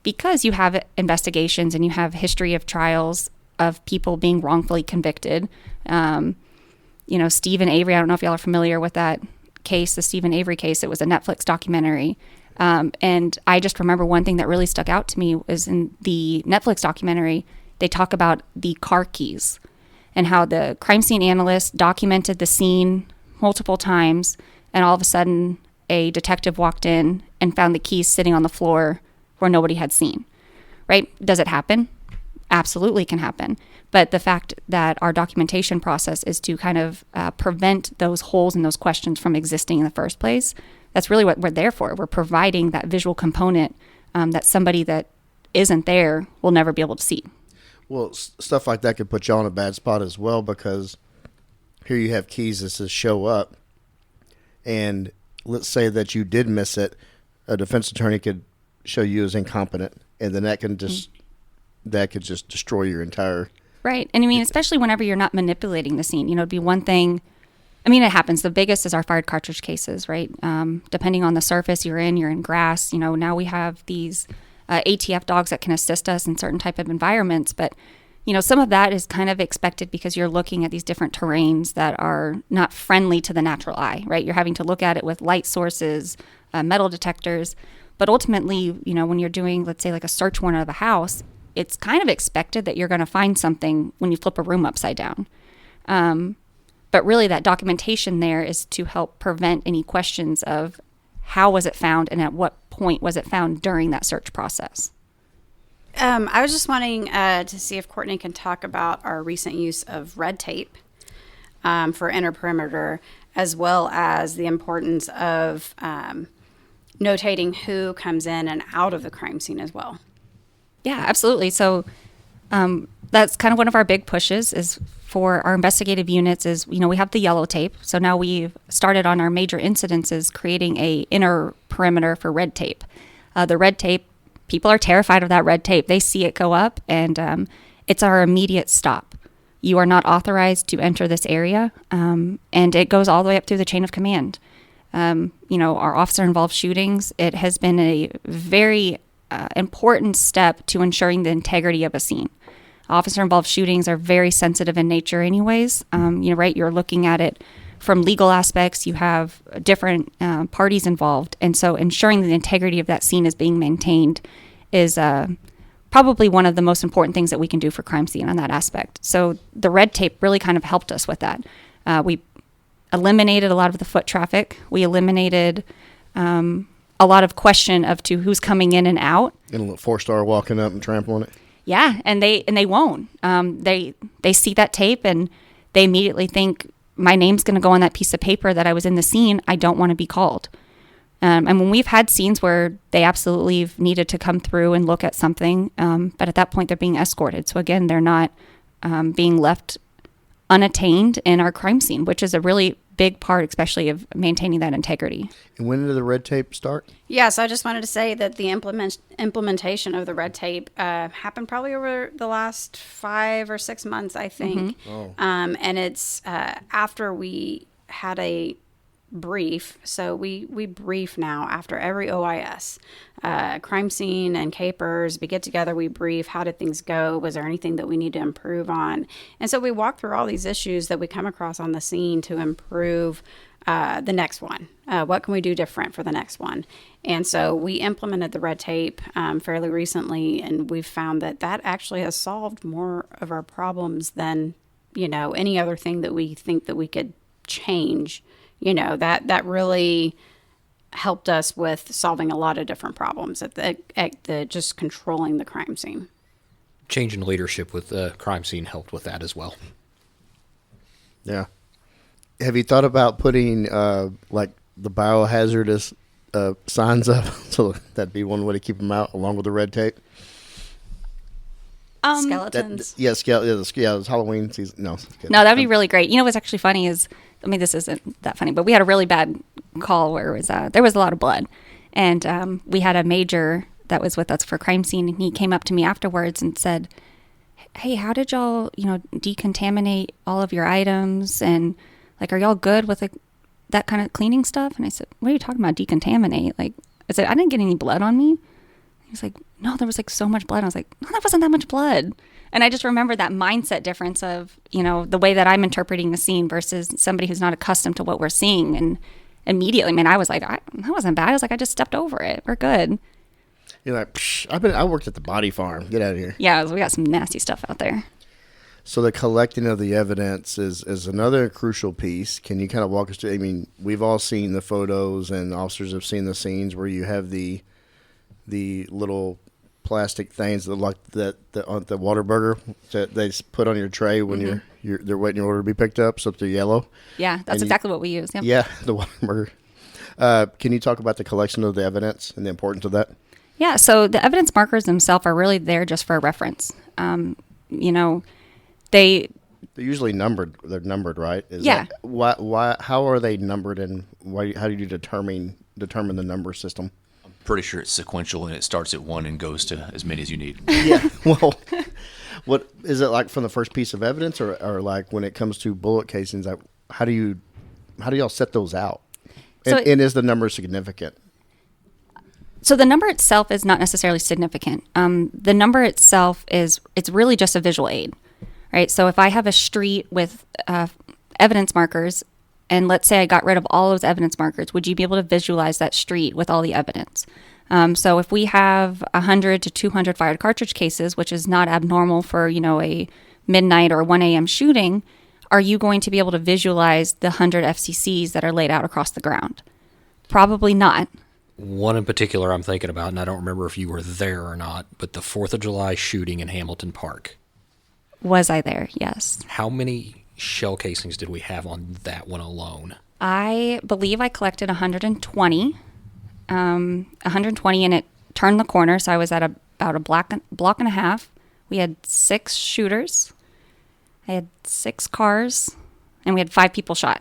Because you have investigations and you have history of trials of people being wrongfully convicted. Stephen Avery, I don't know if y'all are familiar with that case, the Stephen Avery case. It was a Netflix documentary. And I just remember one thing that really stuck out to me was in the Netflix documentary, they talk about the car keys and how the crime scene analyst documented the scene multiple times. And all of a sudden, a detective walked in and found the keys sitting on the floor where nobody had seen, right? Does it happen? Absolutely can happen. But the fact that our documentation process is to kind of prevent those holes and those questions from existing in the first place, that's really what we're there for. We're providing that visual component that somebody that isn't there will never be able to see. Well, stuff like that could put you on a bad spot as well, because here you have keys that says show up, and let's say that you did miss it, a defense attorney could show you as incompetent, and then that could just destroy your entire... Right. And I mean, especially whenever you're not manipulating the scene, it'd be one thing. I mean, it happens. The biggest is our fired cartridge cases, right? Depending on the surface you're in grass. Now we have these ATF dogs that can assist us in certain type of environments. But, some of that is kind of expected because you're looking at these different terrains that are not friendly to the natural eye, right? You're having to look at it with light sources, metal detectors. But ultimately, when you're doing, let's say, like a search warrant of a house, it's kind of expected that you're going to find something when you flip a room upside down. But really that documentation there is to help prevent any questions of how was it found and at what point was it found during that search process. I was just wanting to see if Courtney can talk about our recent use of red tape for inner perimeter, as well as the importance of notating who comes in and out of the crime scene as well. Yeah, absolutely. So that's kind of one of our big pushes is for our investigative units is, we have the yellow tape. So now we've started on our major incidences creating a inner perimeter for red tape. The red tape, people are terrified of that red tape. They see it go up and it's our immediate stop. You are not authorized to enter this area. And it goes all the way up through the chain of command. Our officer involved shootings, it has been a very important step to ensuring the integrity of a scene. Officer-involved shootings are very sensitive in nature anyways. Right, you're looking at it from legal aspects. You have different parties involved. And so ensuring the integrity of that scene is being maintained is probably one of the most important things that we can do for crime scene on that aspect. So the red tape really kind of helped us with that. We eliminated a lot of the foot traffic. We eliminated a lot of question of to who's coming in and out. And a little 4-star walking up and trampling it. Yeah, and they won't. They see that tape and they immediately think my name's going to go on that piece of paper that I was in the scene. I don't want to be called. And when we've had scenes where they absolutely needed to come through and look at something, but at that point they're being escorted. So again, they're not being left unattained in our crime scene, which is a really big part, especially of maintaining that integrity. And when did the red tape start? Yes, I just wanted to say that the implementation of the red tape happened probably over the last 5 or 6 months, I think. Oh. And it's after we had a brief. So we brief now after every OIS. Crime scene and capers, we get together, we brief. How did things go? Was there anything that we need to improve on? And so we walk through all these issues that we come across on the scene to improve the next one. What can we do different for the next one? And so we implemented the red tape fairly recently, and we've found that that actually has solved more of our problems than, any other thing that we think that we could change. That really helped us with solving a lot of different problems at the just controlling the crime scene. Change in leadership with the crime scene helped with that as well. Yeah. Have you thought about putting like the biohazardous signs up? So that'd be one way to keep them out, along with the red tape. Skeletons. It's Halloween season. No, that'd be really great. What's actually funny is, this isn't that funny, but we had a really bad call where it was there was a lot of blood, and we had a major that was with us for crime scene, and he came up to me afterwards and said, "Hey, how did y'all, decontaminate all of your items, and like, are y'all good with that kind of cleaning stuff?" And I said, "What are you talking about, decontaminate?" I said, "I didn't get any blood on me." He was like, "No, there was so much blood." I was like, "No, that wasn't that much blood." And I just remember that mindset difference of, the way that I'm interpreting the scene versus somebody who's not accustomed to what we're seeing. And immediately, I was like, that wasn't bad. I was like, I just stepped over it. We're good. You're like, Psh, I worked at the body farm. Get out of here. Yeah, we got some nasty stuff out there. So the collecting of the evidence is another crucial piece. Can you kind of walk us through? We've all seen the photos, and officers have seen the scenes where you have the little plastic things that like the Whataburger that they put on your tray when they're waiting your order to be picked up, so they're yellow. Yeah, that's exactly what we use. Yep. Yeah, the Whataburger. Can you talk about the collection of the evidence and the importance of that? Yeah, so the evidence markers themselves are really there just for a reference. They're usually numbered. They're numbered, right? Yeah. Why? How are they numbered, and how do you determine the number system? Pretty sure it's sequential, and it starts at 1 and goes to as many as you need. Yeah. Well, what is it like from the first piece of evidence, or like when it comes to bullet casings? Like, how do y'all set those out? And is the number significant? So the number itself is not necessarily significant. The number itself it's really just a visual aid, right? So if I have a street with evidence markers, and let's say I got rid of all those evidence markers, would you be able to visualize that street with all the evidence? So if we have 100 to 200 fired cartridge cases, which is not abnormal for, a midnight or 1 a.m. shooting, are you going to be able to visualize the 100 FCCs that are laid out across the ground? Probably not. One in particular I'm thinking about, and I don't remember if you were there or not, but the 4th of July shooting in Hamilton Park. Was I there? Yes. How many shell casings did we have on that one alone? I believe I collected 120, and it turned the corner, so I was at about a block and a half. We had 6 shooters. I had 6 cars, and we had 5 people shot.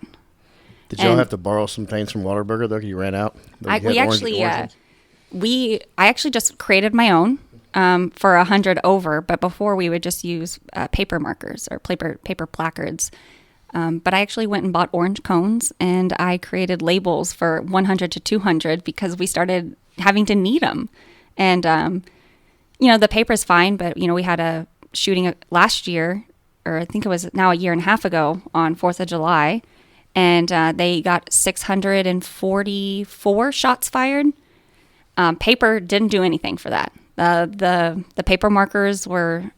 Did y'all have to borrow some things from Whataburger though? You ran out. I actually just created my own for 100 over, but before we would just use paper markers or paper placards. But I actually went and bought orange cones, and I created labels for 100 to 200 because we started having to need them. And the paper's fine, but we had a shooting last year, or I think it was now a year and a half ago on 4th of July. And they got 644 shots fired. Paper didn't do anything for that. The paper markers were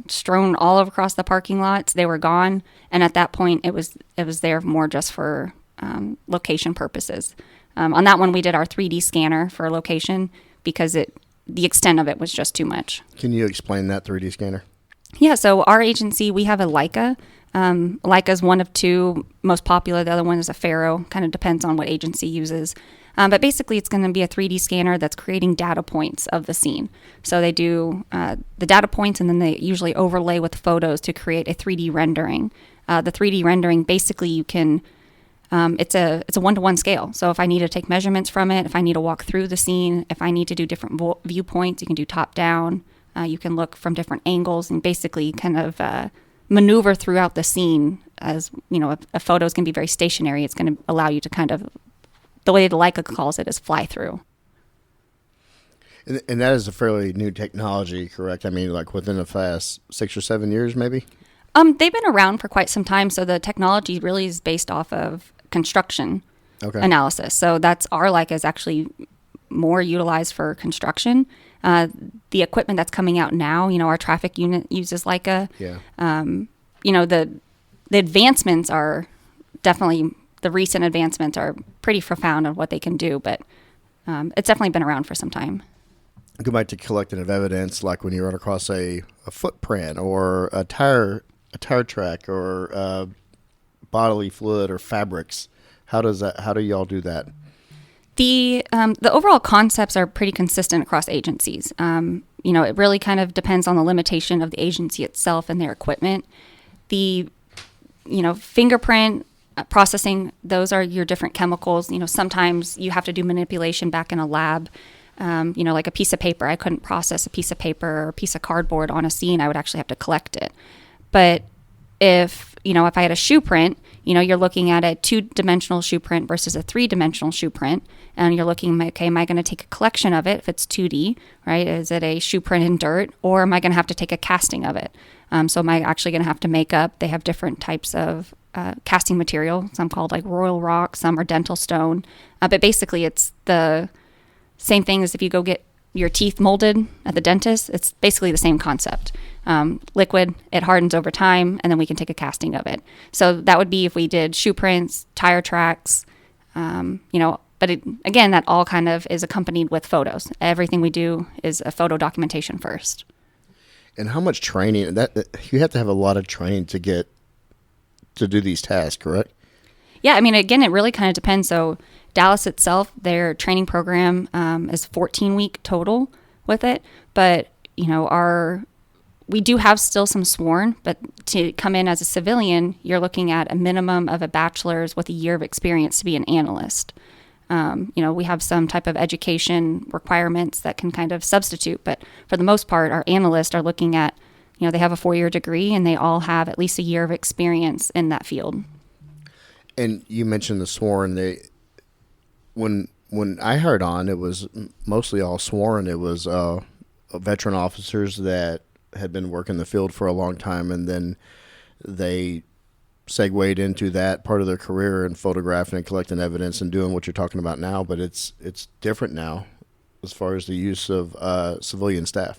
strewn all across the parking lots. They were gone. And at that point, it was there more just for location purposes. On that one, we did our 3D scanner for location because the extent of it was just too much. Can you explain that 3D scanner? Yeah, so our agency, we have a Leica. Leica is one of two most popular. The other one is a Faro. Kind of depends on what agency uses. But basically, it's going to be a 3D scanner that's creating data points of the scene. So they do the data points, and then they usually overlay with photos to create a 3D rendering. The 3D rendering, basically, you can it's a one-to-one scale. So if I need to take measurements from it, if I need to walk through the scene, if I need to do different viewpoints, you can do top-down. You can look from different angles and basically kind of maneuver throughout the scene. As a photo is going to be very stationary. It's going to allow you to kind of, the way the Leica calls it, is fly through. And that is a fairly new technology, correct? I mean, like within the past 6 or 7 years, maybe? They've been around for quite some time. So the technology really is based off of construction analysis. So our Leica is actually more utilized for construction. The equipment that's coming out now, our traffic unit uses Leica. Yeah. The advancements are definitely, the recent advancements are pretty profound on what they can do, but it's definitely been around for some time. Go back to collecting of evidence, like when you run across a footprint or a tire track or bodily fluid or fabrics. How do y'all do that? The overall concepts are pretty consistent across agencies. It really kind of depends on the limitation of the agency itself and their equipment. The fingerprint processing, those are your different chemicals. Sometimes you have to do manipulation back in a lab. Like a piece of paper. I couldn't process a piece of paper or a piece of cardboard on a scene. I would actually have to collect it. But if I had a shoe print, you're looking at a 2-dimensional shoe print versus a 3-dimensional shoe print. And you're looking, okay, am I going to take a collection of it if it's 2D, right? Is it a shoe print in dirt? Or am I going to have to take a casting of it? So am I actually going to have to make up? They have different types of casting material. Some called like royal rock, some are dental stone. But basically it's the same thing as if you go get your teeth molded at the dentist. It's basically the same concept. Liquid, it hardens over time, and then we can take a casting of it. So that would be if we did shoe prints, tire tracks, but again, that all kind of is accompanied with photos. Everything we do is a photo documentation first. And how much training, that you have to have a lot of training to do these tasks, correct? Yeah, I mean, again, it really kind of depends. So Dallas itself, their training program is 14-week total with it. But, we do have still some sworn, but to come in as a civilian, you're looking at a minimum of a bachelor's with a year of experience to be an analyst. We have some type of education requirements that can kind of substitute. But for the most part, our analysts are looking at, they have a 4-year degree and they all have at least a year of experience in that field. And you mentioned the sworn. When I heard on, it was mostly all sworn. It was veteran officers that had been working the field for a long time, and then they segued into that part of their career and photographing and collecting evidence and doing what you're talking about now. But it's different now as far as the use of civilian staff.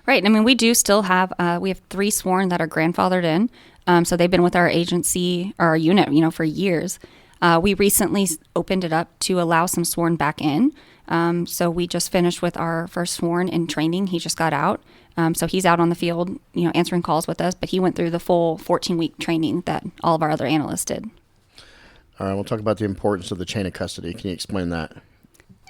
Right. I mean, we do still have we have 3 sworn that are grandfathered in. So they've been with our agency or our unit, for years. We recently opened it up to allow some sworn back in. So we just finished with our first sworn in training. He just got out. So he's out on the field, answering calls with us, but he went through the full 14-week training that all of our other analysts did. All right, we'll talk about the importance of the chain of custody. Can you explain that?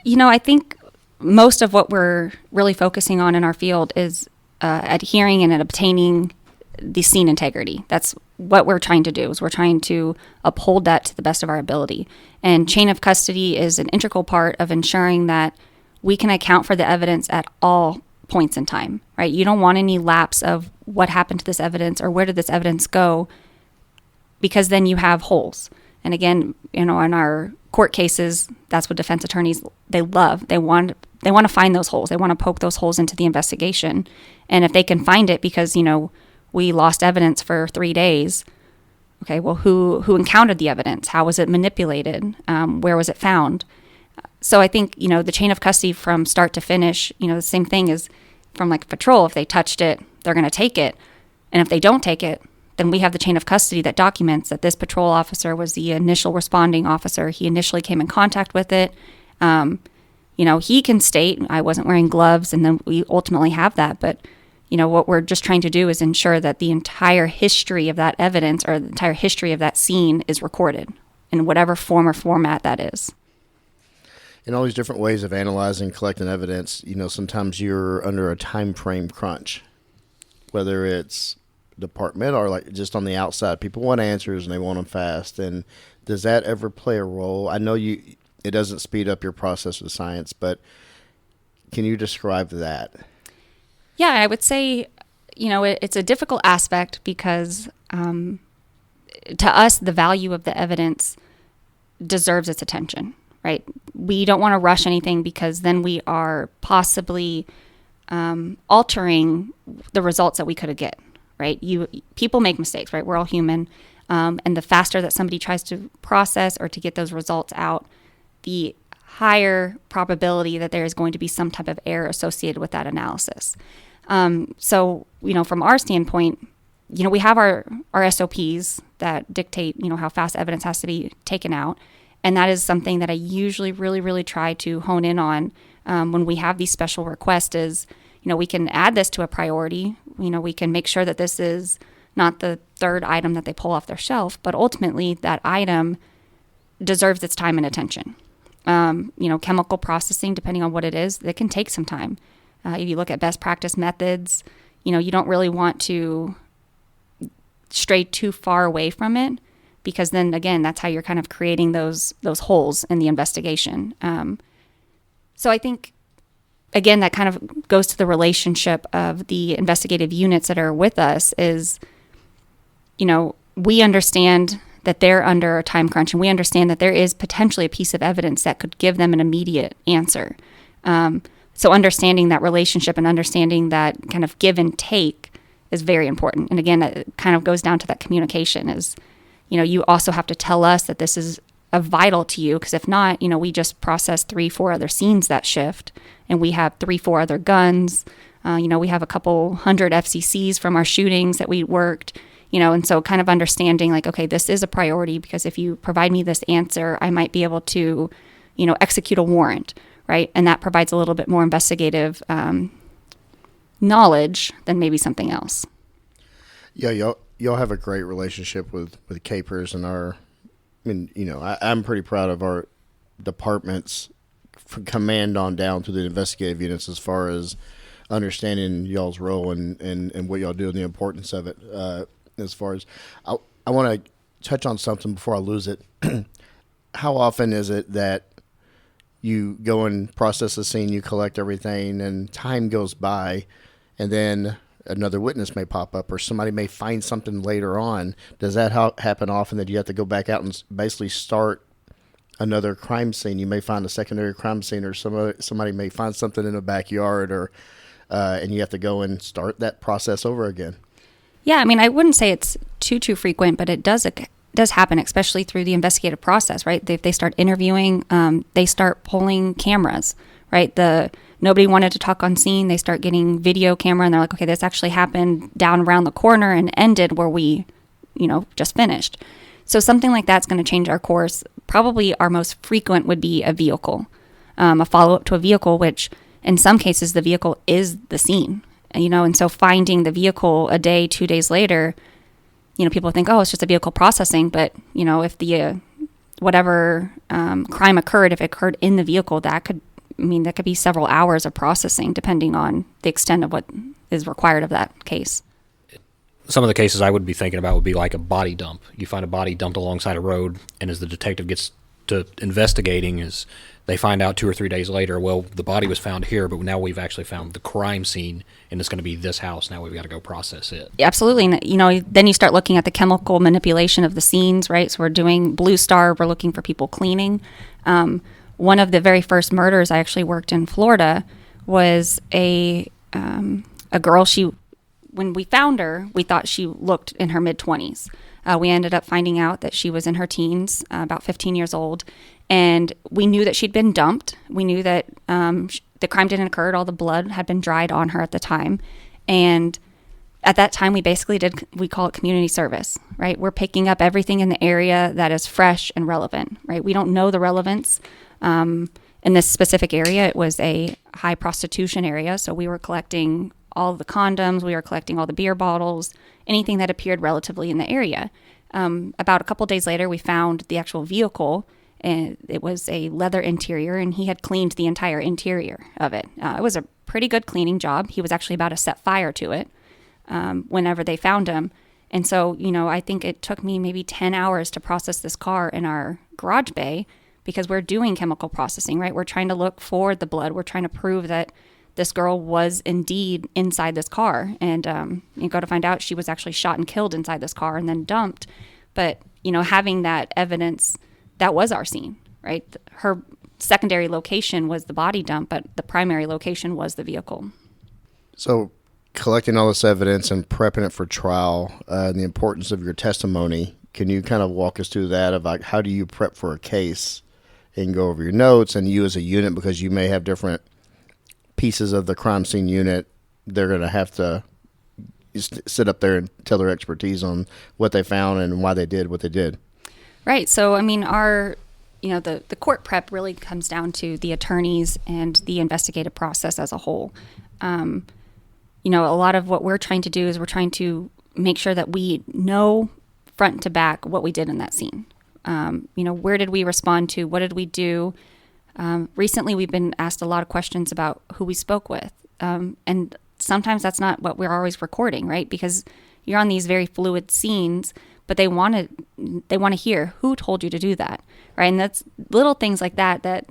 I think most of what we're really focusing on in our field is adhering and obtaining the scene integrity. That's what we're trying to do, is we're trying to uphold that to the best of our ability. And chain of custody is an integral part of ensuring that we can account for the evidence at all points in time, right? You don't want any lapse of what happened to this evidence or where did this evidence go, because then you have holes. And again, in our court cases, that's what defense attorneys, they love. They want to find those holes. They want to poke those holes into the investigation. And if they can find it because, we lost evidence for 3 days, okay, well, who encountered the evidence? How was it manipulated? Where was it found? So I think, the chain of custody from start to finish, the same thing is from like patrol. If they touched it, they're going to take it. And if they don't take it, then we have the chain of custody that documents that this patrol officer was the initial responding officer. He initially came in contact with it. He can state, I wasn't wearing gloves, and then we ultimately have that. But, what we're just trying to do is ensure that the entire history of that evidence or the entire history of that scene is recorded in whatever form or format that is. In all these different ways of analyzing, collecting evidence, sometimes you're under a time frame crunch, whether it's departmental or like just on the outside. People want answers and they want them fast. And does that ever play a role? I know it doesn't speed up your process with science, but can you describe that? Yeah, I would say, it's a difficult aspect because to us, the value of the evidence deserves its attention, right? We don't want to rush anything because then we are possibly altering the results that we could have get, right? People make mistakes, right? We're all human. And the faster that somebody tries to process or to get those results out, the higher probability that there is going to be some type of error associated with that analysis. So, from our standpoint, we have our SOPs that dictate, how fast evidence has to be taken out. And that is something that I usually really, really try to hone in on when we have these special requests is, we can add this to a priority. We can make sure that this is not the third item that they pull off their shelf, but ultimately that item deserves its time and attention. Chemical processing, depending on what it is, it can take some time. If you look at best practice methods, you don't really want to stray too far away from it because then, again, that's how you're kind of creating those holes in the investigation. So I think, again, that kind of goes to the relationship of the investigative units that are with us is, we understand that they're under a time crunch and we understand that there is potentially a piece of evidence that could give them an immediate answer. So understanding that relationship and understanding that kind of give and take is very important. And again, it kind of goes down to that communication is, you also have to tell us that this is vital to you because if not, we just process 3-4 other scenes that shift and we have 3-4 other guns. We have a couple hundred FCCs from our shootings that we worked, and so kind of understanding like, okay, this is a priority because if you provide me this answer, I might be able to, execute a warrant. Right. And that provides a little bit more investigative knowledge than maybe something else. Yeah, y'all have a great relationship with capers and I'm pretty proud of our departments from command on down to the investigative units as far as understanding y'all's role and what y'all do and the importance of it. As far as I want to touch on something before I lose it. How often is it that you go and process a scene, you collect everything, and time goes by, and then another witness may pop up or somebody may find something later on? Does that happen often that you have to go back out and basically start another crime scene? You may find a secondary crime scene or somebody may find something in a backyard and you have to go and start that process over again. Yeah, I wouldn't say it's too frequent, but it does happen, especially through the investigative process, right? They start interviewing, they start pulling cameras, right? Nobody wanted to talk on scene. They start getting video camera and they're like, okay, this actually happened down around the corner and ended where we, just finished. So something like that's going to change our course. Probably our most frequent would be a vehicle, a follow-up to a vehicle, which in some cases the vehicle is the scene, and so finding the vehicle a day, 2 days later, people think, oh, it's just a vehicle processing. But, if the whatever crime occurred, if it occurred in the vehicle, that could be several hours of processing depending on the extent of what is required of that case. Some of the cases I would be thinking about would be like a body dump. You find a body dumped alongside a road, and as the detective gets to investigating, is they find out 2 or 3 days later, well, the body was found here, but now we've actually found the crime scene, and it's going to be this house. Now we've got to go process it. Absolutely. And, then you start looking at the chemical manipulation of the scenes, right? So we're doing Blue Star. We're looking for people cleaning. One of the very first murders I actually worked in Florida was a girl. When we found her, we thought she looked in her mid-20s. We ended up finding out that she was in her teens, about 15 years old. And we knew that she'd been dumped. We knew that the crime didn't occur. All the blood had been dried on her at the time. And at that time, we call it community service, right? We're picking up everything in the area that is fresh and relevant, right? We don't know the relevance. In this specific area, it was a high prostitution area. So we were collecting all the condoms, we were collecting all the beer bottles, anything that appeared relatively in the area. About a couple days later, we found the actual vehicle, and it was a leather interior, and he had cleaned the entire interior of it. It was a pretty good cleaning job. He was actually about to set fire to it whenever they found him. And so, I think it took me maybe 10 hours to process this car in our garage bay, because we're doing chemical processing, right? We're trying to look for the blood. We're trying to prove that this girl was indeed inside this car. And you go to find out she was actually shot and killed inside this car and then dumped. But, having that evidence, that was our scene, right? Her secondary location was the body dump, but the primary location was the vehicle. So collecting all this evidence and prepping it for trial, and the importance of your testimony, can you kind of walk us through that of like, how do you prep for a case and go over your notes, and you as a unit, because you may have different pieces of the crime scene unit, they're going to have to sit up there and tell their expertise on what they found and why they did what they did. Right. So, the court prep really comes down to the attorneys and the investigative process as a whole. A lot of what we're trying to do is we're trying to make sure that we know front to back what we did in that scene. Where did we respond to? What did we do? Recently, we've been asked a lot of questions about who we spoke with. And sometimes that's not what we're always recording, right? Because you're on these very fluid scenes, but they want to hear who told you to do that, right? And that's little things like that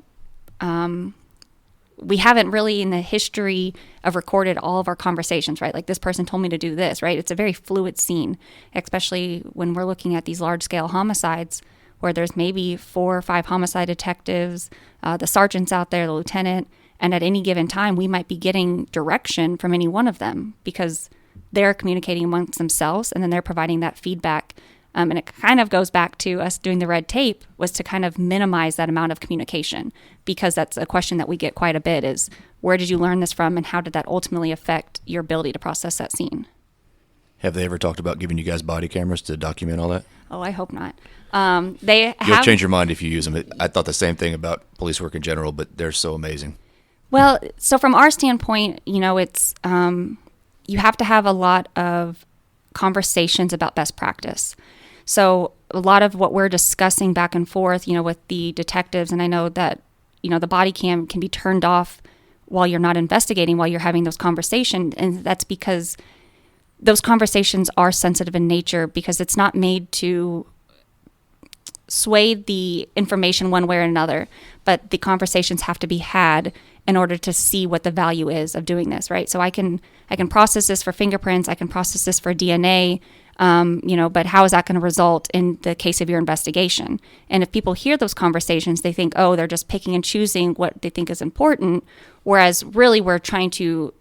we haven't really in the history of recorded all of our conversations, right? Like, this person told me to do this, right? It's a very fluid scene, especially when we're looking at these large-scale homicides where there's maybe 4 or 5 homicide detectives, the sergeant's out there, the lieutenant, and at any given time, we might be getting direction from any one of them because they're communicating amongst themselves, and then they're providing that feedback. And it kind of goes back to us doing the red tape, was to kind of minimize that amount of communication, because that's a question that we get quite a bit is, where did you learn this from, and how did that ultimately affect your ability to process that scene? Have they ever talked about giving you guys body cameras to document all that? Oh, I hope not. You'll change your mind if you use them. I thought the same thing about police work in general, but they're so amazing. Well, so from our standpoint, it's you have to have a lot of conversations about best practice. So a lot of what we're discussing back and forth, with the detectives, and I know that, the body cam can be turned off while you're not investigating, while you're having those conversations. And that's because those conversations are sensitive in nature, because it's not made to sway the information one way or another, but the conversations have to be had in order to see what the value is of doing this, right? So I can process this for fingerprints, I can process this for DNA, but how is that going to result in the case of your investigation? And if people hear those conversations, they think, oh, they're just picking and choosing what they think is important, whereas really we're trying to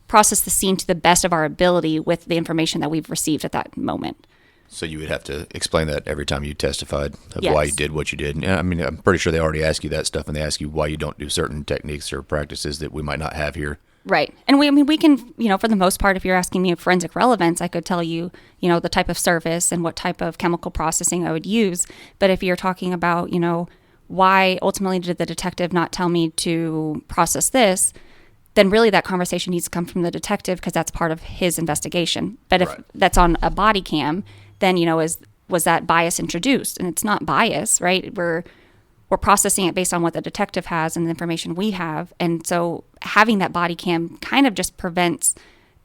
process the scene to the best of our ability with the information that we've received at that moment. So you would have to explain that every time you testified of Yes. why you did what you did. And I'm pretty sure they already ask you that stuff, and they ask you why you don't do certain techniques or practices that we might not have here. Right. And we can, for the most part, if you're asking me of forensic relevance, I could tell you, the type of service and what type of chemical processing I would use. But if you're talking about, why ultimately did the detective not tell me to process this, then really that conversation needs to come from the detective, because that's part of his investigation. But if that's on a body cam, then, was that bias introduced? And it's not bias, right? We're processing it based on what the detective has and the information we have. And so having that body cam kind of just prevents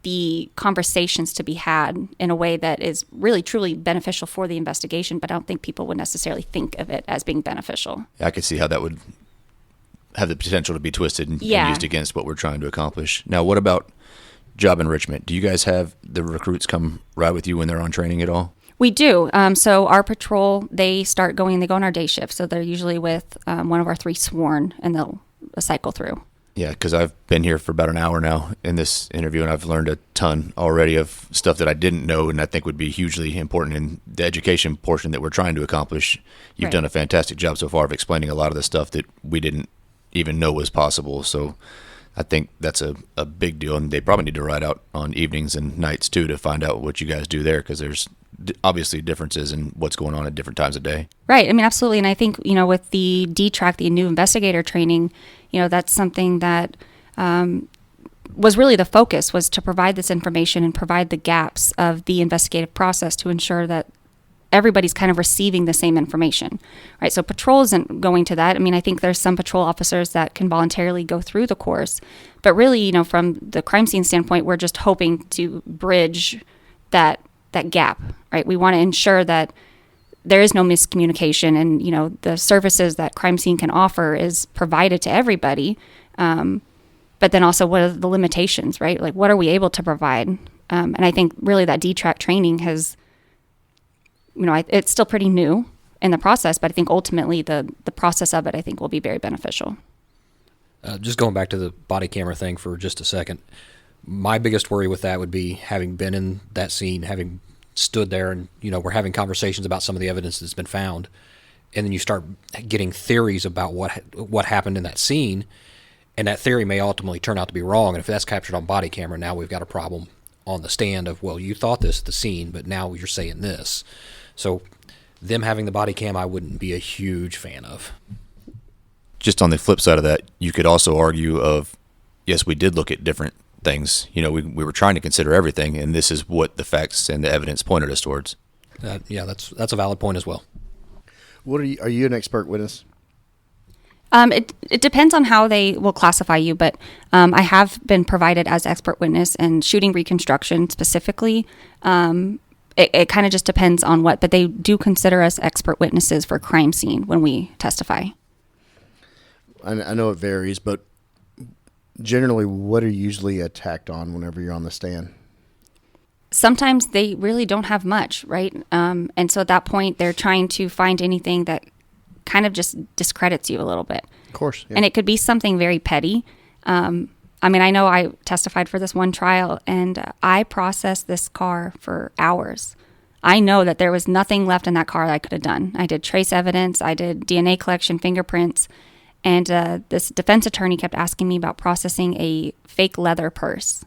the conversations to be had in a way that is really, truly beneficial for the investigation, but I don't think people would necessarily think of it as being beneficial. I could see how that would have the potential to be twisted and used against what we're trying to accomplish. Now, what about job enrichment? Do you guys have the recruits come ride with you when they're on training at all? We do. So our patrol, they go on our day shift. So they're usually with one of our 3 sworn, and they'll cycle through. Yeah, because I've been here for about an hour now in this interview, and I've learned a ton already of stuff that I didn't know and I think would be hugely important in the education portion that we're trying to accomplish. You've done a fantastic job so far of explaining a lot of the stuff that we didn't even know was possible. So I think that's a big deal, and they probably need to ride out on evenings and nights too to find out what you guys do there, because there's obviously differences in what's going on at different times of day. Right. I mean, absolutely. And I think, with the D-Track, the new investigator training, that's something that was really the focus, was to provide this information and provide the gaps of the investigative process to ensure that everybody's kind of receiving the same information, right? So patrol isn't going to that. I mean, I think there's some patrol officers that can voluntarily go through the course, but really, from the crime scene standpoint, we're just hoping to bridge that gap, right? We want to ensure that there is no miscommunication, and the services that crime scene can offer is provided to everybody. But then also, what are the limitations, right? Like, what are we able to provide? And I think really that D-Track training has, it's still pretty new in the process, but I think ultimately the process of it, I think, will be very beneficial. Just going back to the body camera thing for just a second, my biggest worry with that would be having been in that scene, having stood there, and we're having conversations about some of the evidence that's been found, and then you start getting theories about what happened in that scene, and that theory may ultimately turn out to be wrong. And if that's captured on body camera, now we've got a problem on the stand of, well, you thought this at the scene, but now you're saying this. So them having the body cam, I wouldn't be a huge fan of. Just on the flip side of that, you could also argue of, yes, we did look at different things. We were trying to consider everything, and this is what the facts and the evidence pointed us towards. Yeah, that's a valid point as well. What are you an expert witness? It depends on how they will classify you, but I have been provided as expert witness and shooting reconstruction specifically. It kind of just depends on what, but they do consider us expert witnesses for crime scene when we testify. I know it varies, but generally, what are you usually attacked on whenever you're on the stand? Sometimes they really don't have much, right? And so at that point, they're trying to find anything that kind of just discredits you a little bit. Of course. Yeah. And it could be something very petty. I mean, I know I testified for this one trial, and I processed this car for hours. I know that there was nothing left in that car that I could have done. I did trace evidence, I did DNA collection, fingerprints, and this defense attorney kept asking me about processing a fake leather purse.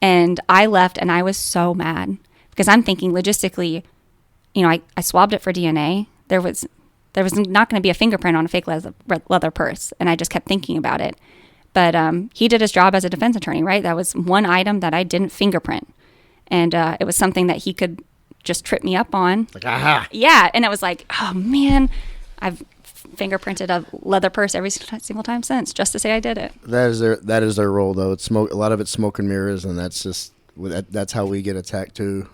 And I left, and I was so mad because I'm thinking logistically, I swabbed it for DNA. There was not going to be a fingerprint on a fake leather purse, and I just kept thinking about it. But he did his job as a defense attorney, right? That was one item that I didn't fingerprint, and it was something that he could just trip me up on. Like, aha! Yeah, and it was like, oh man, I've fingerprinted a leather purse every single time since, just to say I did it. That is their role, though. It's a lot of it's smoke and mirrors, and that's how we get attacked too.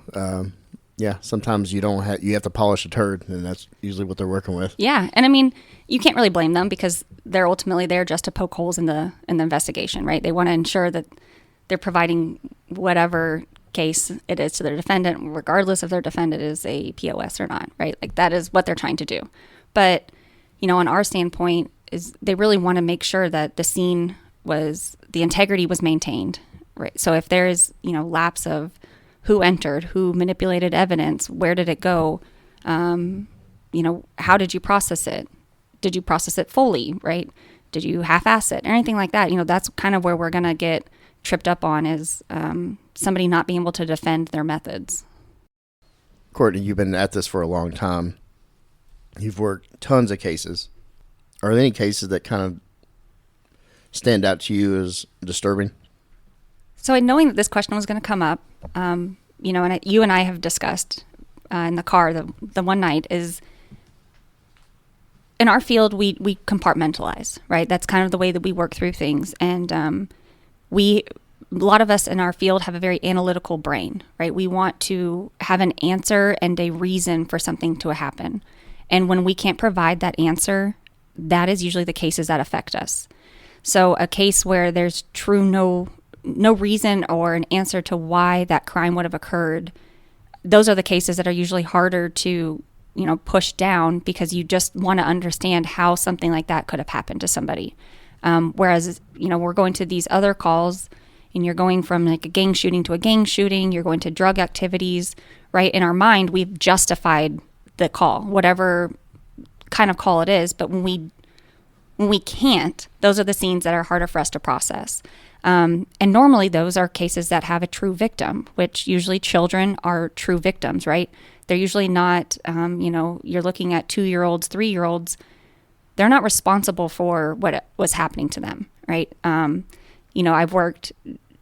Yeah, sometimes you have to polish a turd, and that's usually what they're working with. Yeah, and I mean, you can't really blame them because they're ultimately there just to poke holes in the investigation, right? They want to ensure that they're providing whatever case it is to their defendant, regardless if their defendant is a POS or not, right? Like, that is what they're trying to do. But, on our standpoint, is they really want to make sure that the integrity was maintained, right? So if there is, lapse of who entered, who manipulated evidence, where did it go, how did you process it? Did you process it fully, right? Did you half-ass it? Anything like that. That's kind of where we're going to get tripped up on, is somebody not being able to defend their methods. Courtney, you've been at this for a long time. You've worked tons of cases. Are there any cases that kind of stand out to you as disturbing? So knowing that this question was going to come up, and you and I have discussed in the car the one night, is in our field we compartmentalize, right? That's kind of the way that we work through things, and a lot of us in our field have a very analytical brain, right? We want to have an answer and a reason for something to happen, and when we can't provide that answer, that is usually the cases that affect us. So a case where there's no reason or an answer to why that crime would have occurred, those are the cases that are usually harder to, push down, because you just want to understand how something like that could have happened to somebody. Whereas, we're going to these other calls, and you're going from like a gang shooting to a gang shooting, you're going to drug activities, right? In our mind, we've justified the call, whatever kind of call it is. But when we When we can't, those are the scenes that are harder for us to process. And normally those are cases that have a true victim, which usually children are true victims, right? They're usually not, you're looking at 2-year-olds, 3-year-olds. They're not responsible for what was happening to them, right? I've worked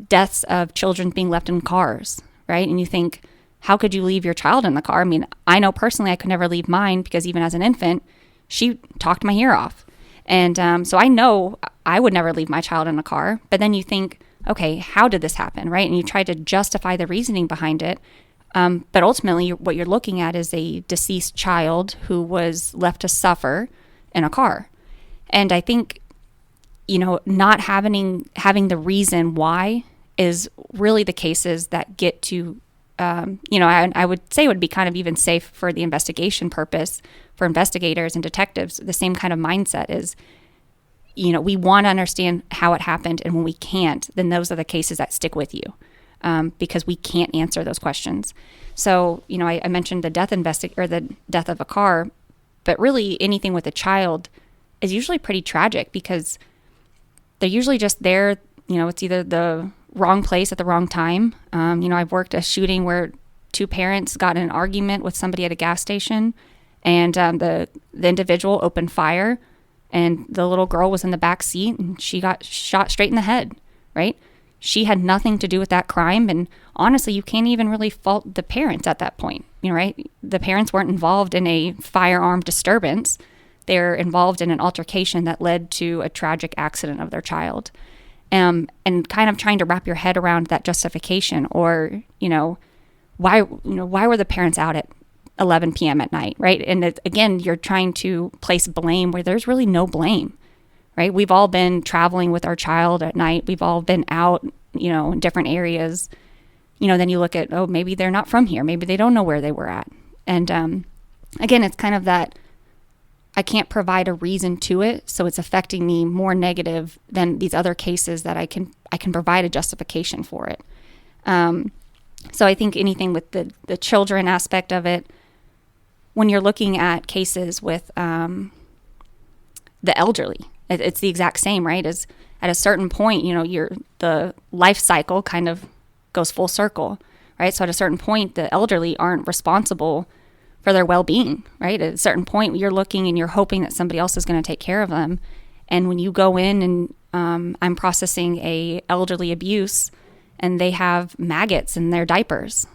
deaths of children being left in cars, right? And you think, how could you leave your child in the car? I mean, I know personally I could never leave mine because even as an infant, she talked my ear off. And so I know I would never leave my child in a car. But then you think, okay, how did this happen, right? And you try to justify the reasoning behind it. But ultimately, what you're looking at is a deceased child who was left to suffer in a car. And I think, not having the reason why is really the cases that get to, I would say it would be kind of even safe for the investigation purpose for investigators and detectives. The same kind of mindset is, we want to understand how it happened. And when we can't, then those are the cases that stick with you. Because we can't answer those questions. So, I mentioned the the death of a car, but really anything with a child is usually pretty tragic because they're usually just there. It's either the wrong place at the wrong time. I've worked a shooting where 2 parents got in an argument with somebody at a gas station, and the individual opened fire, and the little girl was in the back seat, and she got shot straight in the head, right? She had nothing to do with that crime. And honestly, you can't even really fault the parents at that point, right? The parents weren't involved in a firearm disturbance. They're involved in an altercation that led to a tragic accident of their child. And kind of trying to wrap your head around that justification or, why were the parents out at 11 p.m. at night, right? And again, you're trying to place blame where there's really no blame. Right? We've all been traveling with our child at night. We've all been out, in different areas. Then you look at, oh, maybe they're not from here. Maybe they don't know where they were at. And again, it's kind of that I can't provide a reason to it, so it's affecting me more negative than these other cases that I can provide a justification for it. So I think anything with the children aspect of it, when you're looking at cases with the elderly, it's the exact same, right? As at a certain point, the life cycle kind of goes full circle, right? So at a certain point, the elderly aren't responsible for their well-being, right? At a certain point, you're looking and you're hoping that somebody else is going to take care of them. And when you go in and I'm processing a elderly abuse and they have maggots in their diapers,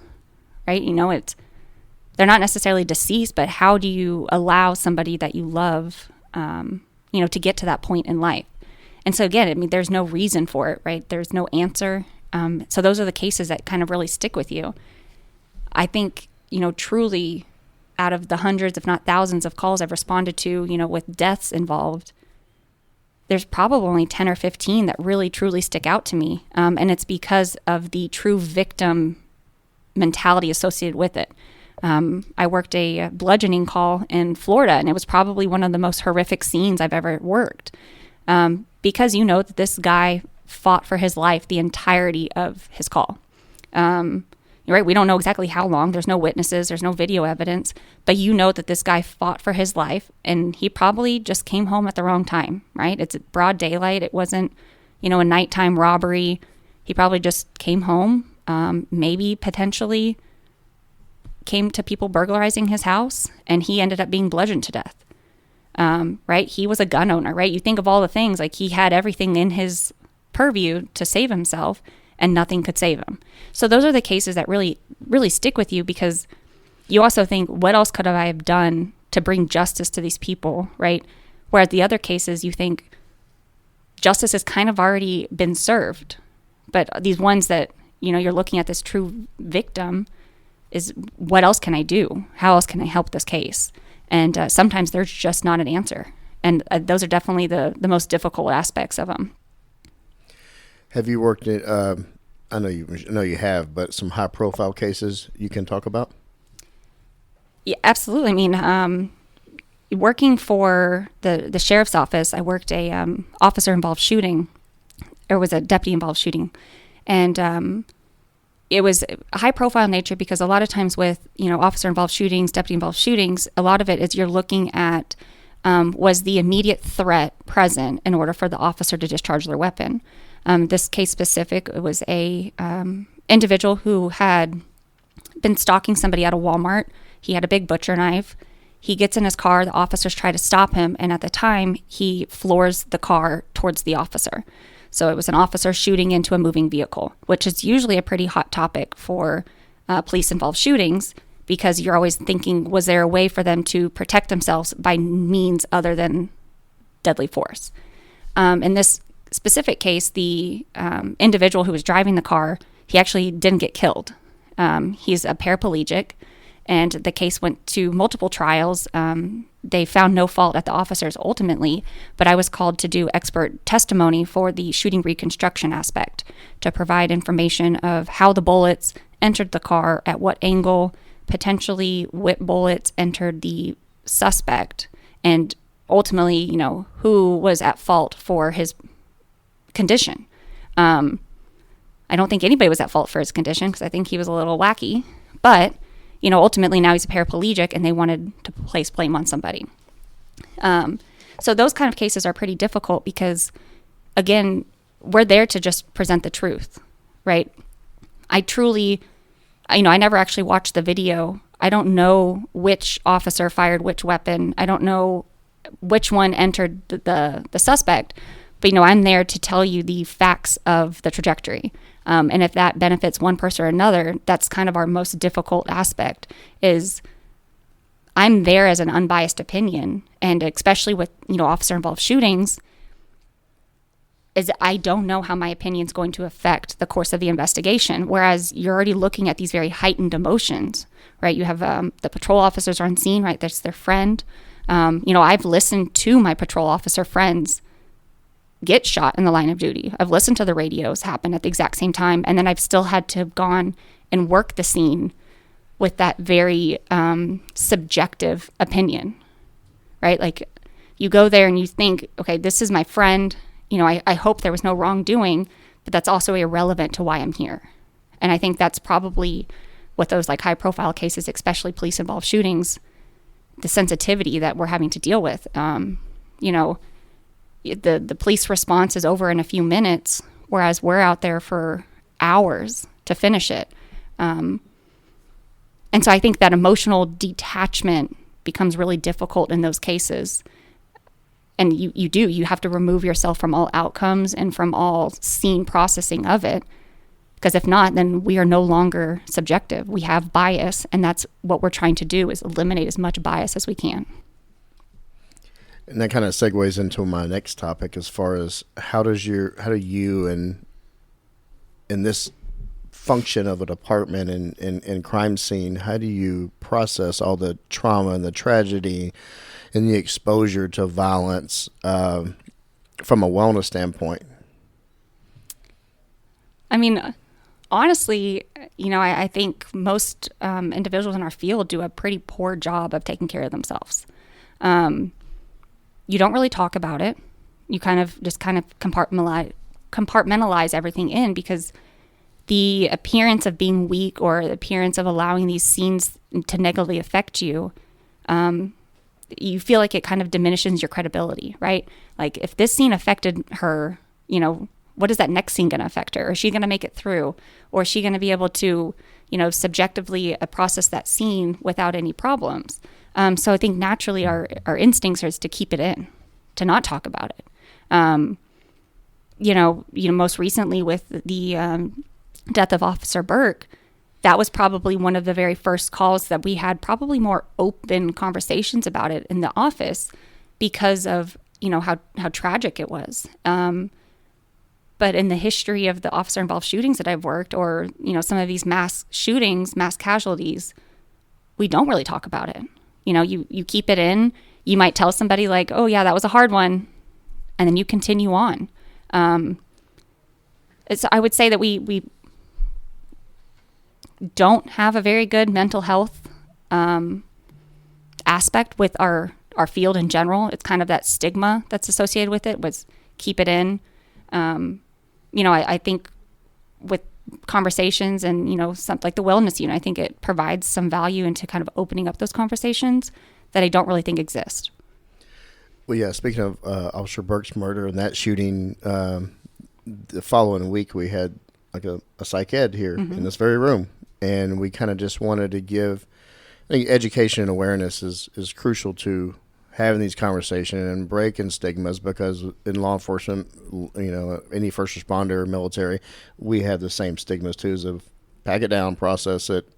right? They're not necessarily deceased, but how do you allow somebody that you love to get to that point in life? And so again, there's no reason for it, right? There's no answer. So those are the cases that kind of really stick with you. I think, truly out of the hundreds, if not thousands of calls I've responded to, with deaths involved, there's probably only 10 or 15 that really truly stick out to me. And it's because of the true victim mentality associated with it. I worked a bludgeoning call in Florida, and it was probably one of the most horrific scenes I've ever worked. Because that this guy fought for his life the entirety of his call. Right? We don't know exactly how long. There's no witnesses. There's no video evidence. But that this guy fought for his life, and he probably just came home at the wrong time, right? It's broad daylight. It wasn't, a nighttime robbery. He probably just came home, maybe potentially came to people burglarizing his house, and he ended up being bludgeoned to death. Right? He was a gun owner, right? You think of all the things, like he had everything in his purview to save himself, and nothing could save him. So those are the cases that really, really stick with you, because you also think, what else could I have done to bring justice to these people, right? Whereas the other cases, you think justice has kind of already been served. But these ones that, you're looking at this true victim is, what else can I do? How else can I help this case? And sometimes there's just not an answer. And those are definitely the most difficult aspects of them. Have you worked at, I know you have, but some high profile cases you can talk about? Yeah, absolutely. Working for the sheriff's office, I worked a officer involved shooting. There was a deputy involved shooting. And it was high profile nature because a lot of times with, officer involved shootings, deputy involved shootings, a lot of it is you're looking at was the immediate threat present in order for the officer to discharge their weapon. This case specific, it was a individual who had been stalking somebody at a Walmart. He had a big butcher knife. He gets in his car, the officers try to stop him, and at the time, he floors the car towards the officer. So it was an officer shooting into a moving vehicle, which is usually a pretty hot topic for police-involved shootings, because you're always thinking, was there a way for them to protect themselves by means other than deadly force? In this specific case, the individual who was driving the car, he actually didn't get killed. He's a paraplegic, and the case went to multiple trials. They found no fault at the officers ultimately, but I was called to do expert testimony for the shooting reconstruction aspect, to provide information of how the bullets entered the car, at what angle, potentially what bullets entered the suspect, and ultimately, who was at fault for his condition. I don't think anybody was at fault for his condition, because I think he was a little wacky, but ultimately now he's a paraplegic and they wanted to place blame on somebody. So those kind of cases are pretty difficult because, again, we're there to just present the truth, right? I never actually watched the video. I don't know which officer fired which weapon. I don't know which one entered the suspect, but I'm there to tell you the facts of the trajectory. And if that benefits one person or another, that's kind of our most difficult aspect, is I'm there as an unbiased opinion. And especially with, officer-involved shootings, is I don't know how my opinion is going to affect the course of the investigation. Whereas you're already looking at these very heightened emotions, right? You have the patrol officers are on scene, right? That's their friend. I've listened to my patrol officer friends get shot in the line of duty. I've listened to the radios happen at the exact same time, and then I've still had to have gone and work the scene with that very subjective opinion, right? Like, you go there and you think, okay, this is my friend. I hope there was no wrongdoing, but that's also irrelevant to why I'm here. And I think that's probably with those like high-profile cases, especially police-involved shootings, the sensitivity that we're having to deal with. The police response is over in a few minutes, whereas we're out there for hours to finish it. And so I think that emotional detachment becomes really difficult in those cases. And you have to remove yourself from all outcomes and from all scene processing of it. Because if not, then we are no longer subjective. We have bias, and that's what we're trying to do, is eliminate as much bias as we can. And that kind of segues into my next topic, as far as how do you in this function of a department in crime scene, how do you process all the trauma and the tragedy and the exposure to violence from a wellness standpoint? I mean, honestly, I think most individuals in our field do a pretty poor job of taking care of themselves. You don't really talk about it. You kind of compartmentalize everything in, because the appearance of being weak or the appearance of allowing these scenes to negatively affect you, you feel like it kind of diminishes your credibility, right? Like, if this scene affected her, what is that next scene going to affect her? Is she going to make it through? Or is she going to be able to, subjectively process that scene without any problems? So I think naturally our instincts are to keep it in, to not talk about it. Most recently with the death of Officer Burke, that was probably one of the very first calls that we had probably more open conversations about it in the office, because of, how tragic it was. But in the history of the officer-involved shootings that I've worked, or, some of these mass shootings, mass casualties, we don't really talk about it. You keep it in. You might tell somebody like, oh yeah, that was a hard one. And then you continue on. I would say that we don't have a very good mental health aspect with our field in general. It's kind of that stigma that's associated with it, was keep it in. I think with conversations and, something like the wellness unit, I think it provides some value into kind of opening up those conversations that I don't really think exist. Well, yeah, speaking of Officer Burke's murder and that shooting, the following week we had like a psych ed here in this very room. And we kind of just wanted to give, I think education and awareness is crucial to having these conversations and breaking stigmas, because in law enforcement, any first responder or military, we have the same stigmas too, of pack it down, process it,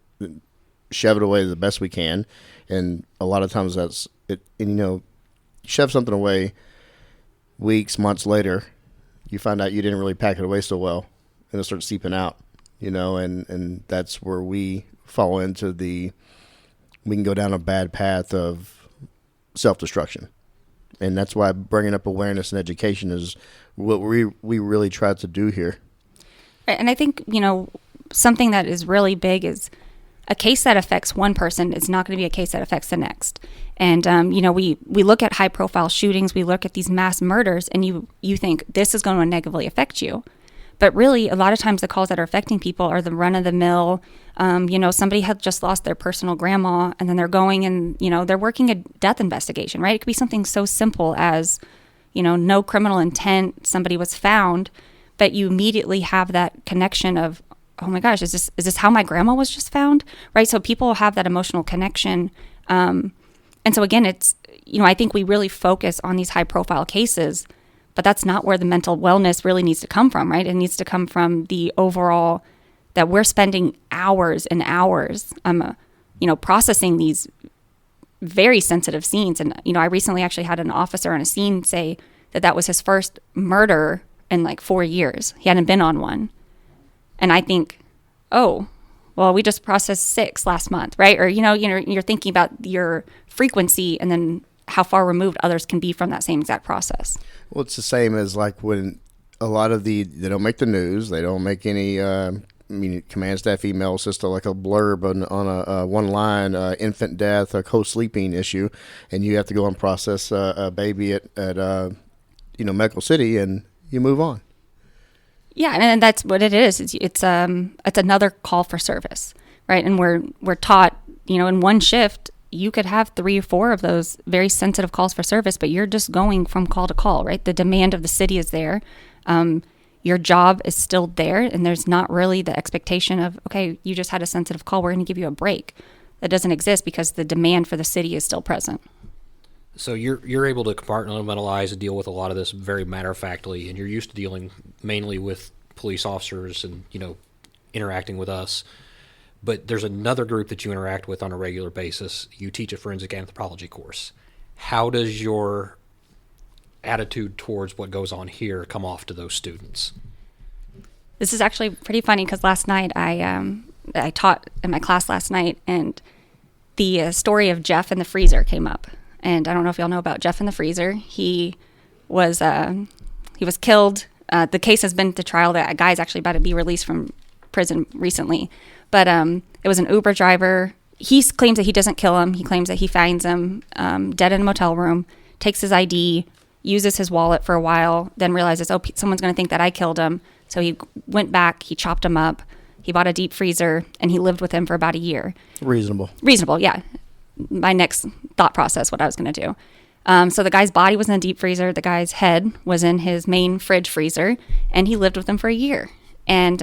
shove it away the best we can. And a lot of times that's it. And, you shove something away weeks, months later, you find out you didn't really pack it away so well, and it starts seeping out, and that's where we fall into we can go down a bad path of self-destruction. And that's why bringing up awareness and education is what we really try to do here. And I think, something that is really big is a case that affects one person is not going to be a case that affects the next. And, we look at high-profile shootings, we look at these mass murders, and you think this is going to negatively affect you. But really, a lot of times the calls that are affecting people are the run-of-the-mill. Somebody had just lost their personal grandma, and then they're going and, they're working a death investigation, right? It could be something so simple as, no criminal intent, somebody was found, but you immediately have that connection of, oh my gosh, is this how my grandma was just found, right? So people have that emotional connection. And so again, it's, I think we really focus on these high-profile cases, but that's not where the mental wellness really needs to come from, right? It needs to come from the overall that we're spending hours and hours, processing these very sensitive scenes. And, I recently actually had an officer on a scene say that was his first murder in like 4 years. He hadn't been on one. And I think, oh, well, we just processed 6 last month, right? Or, you're thinking about your frequency and then how far removed others can be from that same exact process. Well, it's the same as like when a lot of they don't make the news, they don't make any command staff emails, just like a blurb on a one line infant death, a co-sleeping issue, and you have to go and process a baby at Medical City, and you move on. Yeah, and that's what it is. It's another call for service, right? And we're taught, in one shift, you could have 3 or 4 of those very sensitive calls for service, but you're just going from call to call, right? The demand of the city is there. Your job is still there, and there's not really the expectation of, okay, you just had a sensitive call, we're going to give you a break. That doesn't exist because the demand for the city is still present. So you're able to compartmentalize and deal with a lot of this very matter-of-factly, and you're used to dealing mainly with police officers and, interacting with us. But there's another group that you interact with on a regular basis. You teach a forensic anthropology course. How does your attitude towards what goes on here come off to those students? This is actually pretty funny because last night I taught in my class last night, and the story of Jeff in the freezer came up. And I don't know if y'all know about Jeff in the freezer. He was killed. The case has been to trial. That guy's actually about to be released from prison recently. But it was an Uber driver. He claims that he doesn't kill him. He claims that he finds him dead in a motel room, takes his ID, uses his wallet for a while, then realizes, oh, someone's going to think that I killed him. So he went back, he chopped him up, he bought a deep freezer, and he lived with him for about a year. Reasonable, yeah. My next thought process, what I was going to do. So the guy's body was in a deep freezer. The guy's head was in his main fridge freezer, and he lived with him for a year. And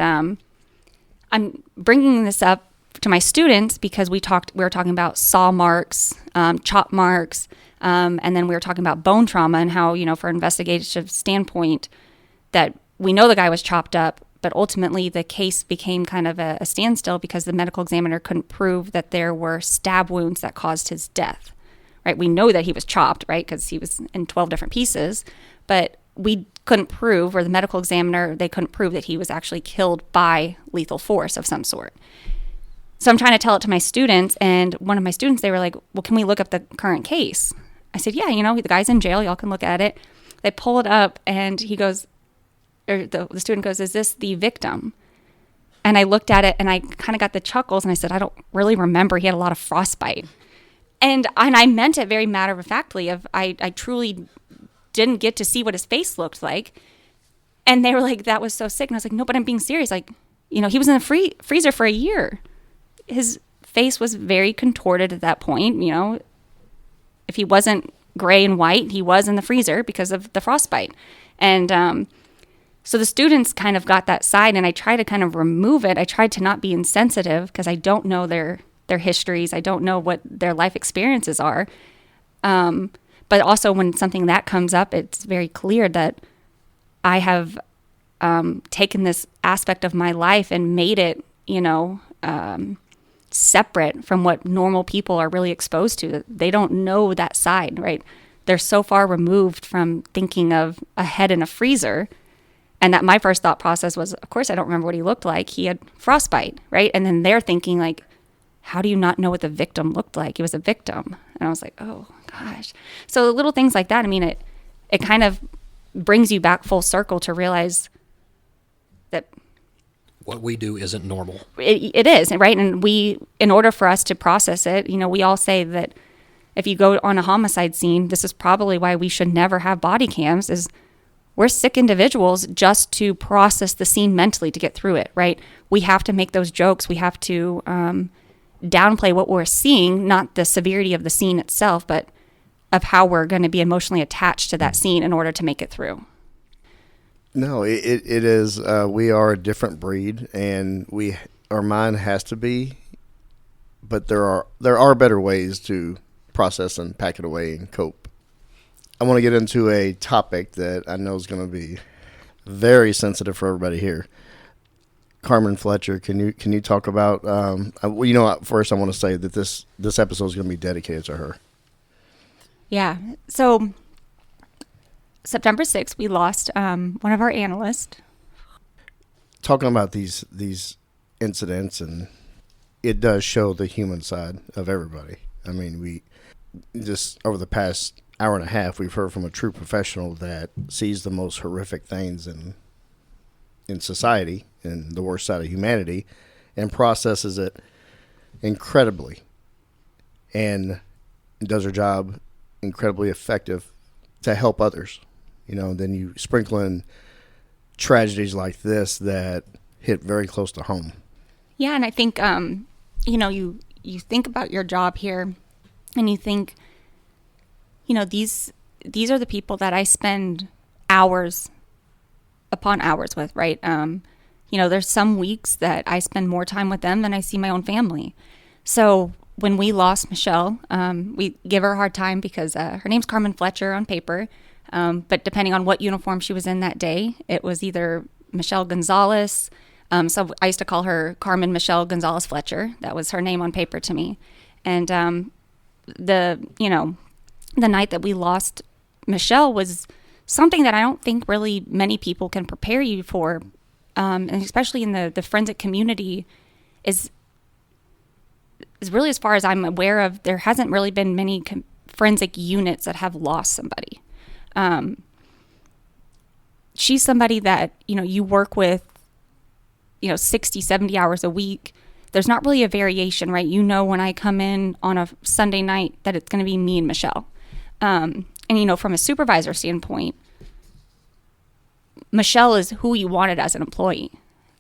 I'm bringing this up to my students because we were talking about saw marks, chop marks, and then we were talking about bone trauma and how, for an investigative standpoint, that we know the guy was chopped up, but ultimately the case became kind of a standstill because the medical examiner couldn't prove that there were stab wounds that caused his death, right? We know that he was chopped, right, because he was in 12 different pieces, but we couldn't prove, or the medical examiner, they couldn't prove that he was actually killed by lethal force of some sort. So I'm trying to tell it to my students, and one of my students, they were like, well, can we look up the current case? I said, yeah, the guy's in jail, y'all can look at it. They pull it up, and he goes, or the student goes, is this the victim? And I looked at it, and I kind of got the chuckles, and I said, I don't really remember. He had a lot of frostbite. And I meant it very matter-of-factly, I truly didn't get to see what his face looked like. And they were like, that was so sick. And I was like, no, but I'm being serious. Like, he was in the freezer for a year. His face was very contorted at that point. If he wasn't gray and white. He was in the freezer because of the frostbite. And so the students kind of got that side, and I try to kind of remove it. I tried to not be insensitive because I don't know their histories. I don't know what their life experiences are. But also when something that comes up, it's very clear that I have taken this aspect of my life and made it, separate from what normal people are really exposed to. They don't know that side, right? They're so far removed from thinking of a head in a freezer. And that my first thought process was, of course, I don't remember what he looked like. He had frostbite, right? And then they're thinking like, how do you not know what the victim looked like? He was a victim. And I was like, oh gosh. So little things like that, I mean, it kind of brings you back full circle to realize that what we do isn't normal. It is, right? And in order for us to process it, we all say that if you go on a homicide scene, this is probably why we should never have body cams, is we're sick individuals just to process the scene mentally to get through it, right? We have to make those jokes. We have to downplay what we're seeing, not the severity of the scene itself, but of how we're going to be emotionally attached to that scene in order to make it through. No, it is. We are a different breed, and our mind has to be. But there are better ways to process and pack it away and cope. I want to get into a topic that I know is going to be very sensitive for everybody here. Carmen Fletcher, can you talk about? First I want to say that this episode is going to be dedicated to her. Yeah. So September 6th, we lost one of our analysts. Talking about these incidents, and it does show the human side of everybody. I mean, we just over the past hour and a half, we've heard from a true professional that sees the most horrific things in society and the worst side of humanity and processes it incredibly and does her job incredibly effective to help others. Then you sprinkle in tragedies like this that hit very close to home. Yeah, and I think, you think about your job here and you think, these are the people that I spend hours upon hours with, right? There's some weeks that I spend more time with them than I see my own family. So when we lost Michelle, we give her a hard time because her name's Carmen Fletcher on paper. But depending on what uniform she was in that day, it was either Michelle Gonzalez. So I used to call her Carmen Michelle Gonzalez Fletcher. That was her name on paper to me. And the night that we lost Michelle was something that I don't think really many people can prepare you for, and especially in the forensic community, is really, as far as I'm aware of, there hasn't really been many forensic units that have lost somebody. She's somebody that, you work with, 60, 70 hours a week. There's not really a variation, right? When I come in on a Sunday night that it's going to be me and Michelle. And, from a supervisor standpoint, Michelle is who you wanted as an employee,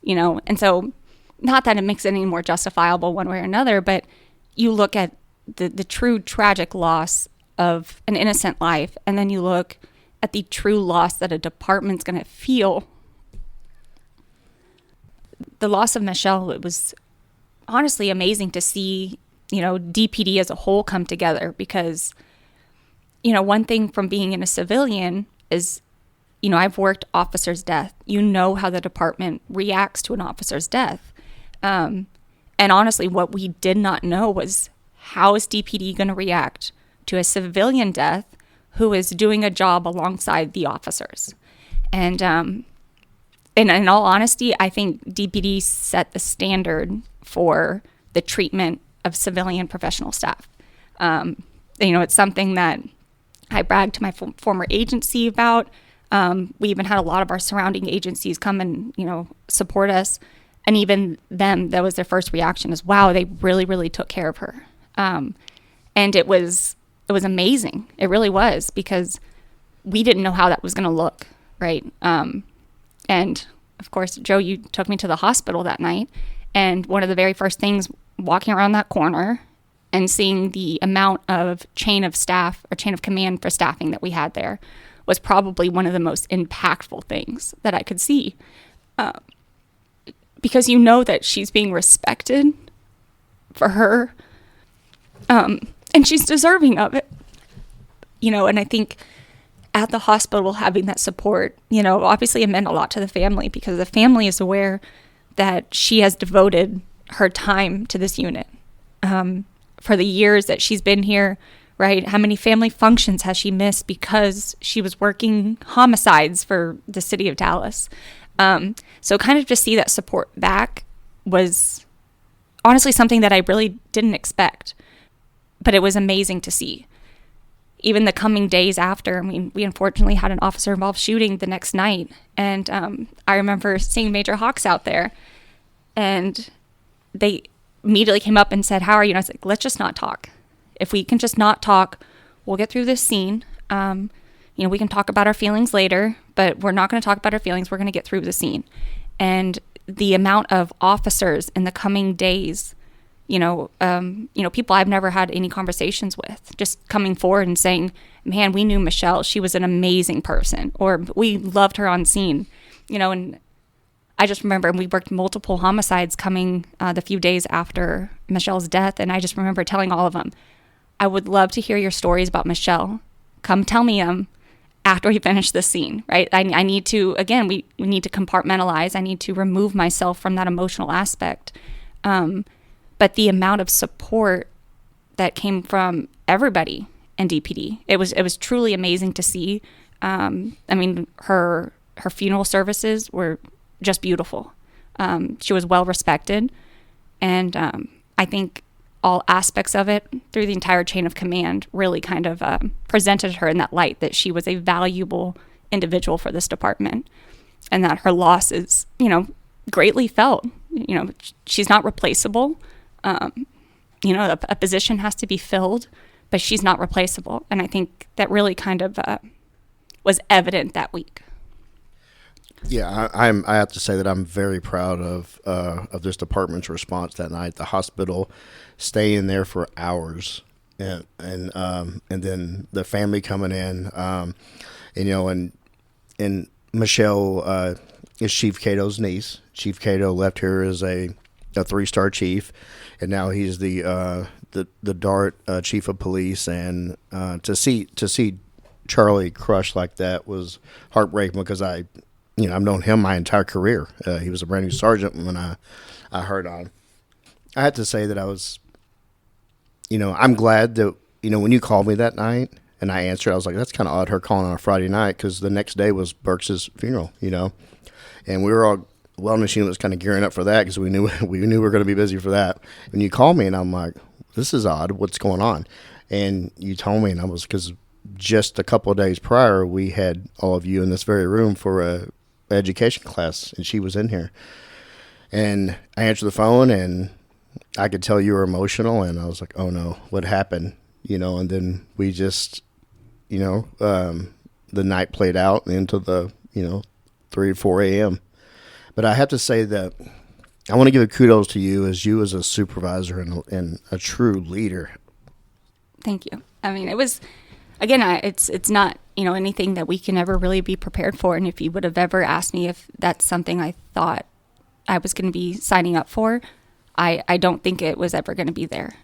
and so not that it makes it any more justifiable one way or another, but you look at the true tragic loss of an innocent life, and then you look at the true loss that a department's going to feel. The loss of Michelle, it was honestly amazing to see, DPD as a whole come together because, one thing from being in a civilian is, I've worked officer's death. How the department reacts to an officer's death. And honestly, what we did not know was how is DPD going to react to a civilian death who is doing a job alongside the officers. And in all honesty, I think DPD set the standard for the treatment of civilian professional staff. It's something that I bragged to my former agency about. We even had a lot of our surrounding agencies come and, support us. And even them, that was their first reaction is, wow, they really, really took care of her. And it was amazing. It really was, because we didn't know how that was going to look, right? And of course, Joe, you took me to the hospital that night. And one of the very first things, walking around that corner and seeing the amount of chain of command for staffing that we had there was probably one of the most impactful things that I could see. Because you know that she's being respected for her, and she's deserving of it. And I think at the hospital, having that support, obviously it meant a lot to the family, because the family is aware that she has devoted her time to this unit for the years that she's been here, right? How many family functions has she missed because she was working homicides for the city of Dallas? So kind of to see that support back was honestly something that I really didn't expect, but it was amazing to see. Even the coming days after, we unfortunately had an officer-involved shooting the next night, and I remember seeing Major Hawks out there, and they immediately came up and said, "How are you?" And I was like, "Let's just not talk. If we can just not talk, we'll get through this scene. We can talk about our feelings later, but we're not going to talk about our feelings. We're going to get through the scene." And the amount of officers in the coming days, people I've never had any conversations with, just coming forward and saying, "Man, we knew Michelle. She was an amazing person," or "We loved her on scene," and I just remember we worked multiple homicides coming the few days after Michelle's death, and I just remember telling all of them, "I would love to hear your stories about Michelle. Come tell me them after we finish this scene," right? I need to, again, we need to compartmentalize. I need to remove myself from that emotional aspect. But the amount of support that came from everybody in DPD, it was truly amazing to see. Her funeral services were just beautiful. She was well respected, and I think all aspects of it through the entire chain of command really kind of presented her in that light, that she was a valuable individual for this department, and that her loss is, greatly felt. She's not replaceable. A position has to be filled, but she's not replaceable. And I think that really kind of was evident that week. Yeah, I have to say that I'm very proud of this department's response that night. The hospital staying there for hours, and then the family coming in, and Michelle is Chief Cato's niece. Chief Cato left here as a 3-star chief, and now he's the DART chief of police. And to see Charlie crushed like that was heartbreaking, because I've known him my entire career. He was a brand new sergeant when I heard on. I had to say that I was, I'm glad that, when you called me that night and I answered, I was like, that's kind of odd, her calling on a Friday night, because the next day was Burks' funeral, and we were all, wellness unit was kind of gearing up for that, because we knew we were going to be busy for that. And you called me, and I'm like, this is odd. What's going on? And you told me, and I was, because just a couple of days prior, we had all of you in this very room for a education class, and she was in here. And I answered the phone, and I could tell you were emotional, and I was like, oh no, what happened? And then we just, the night played out into the, 3 or 4 a.m. But I have to say that I want to give a kudos to you as a supervisor and a true leader. Thank you. It was, again, it's not, anything that we can ever really be prepared for. And if you would have ever asked me if that's something I thought I was going to be signing up for, I don't think it was ever going to be there.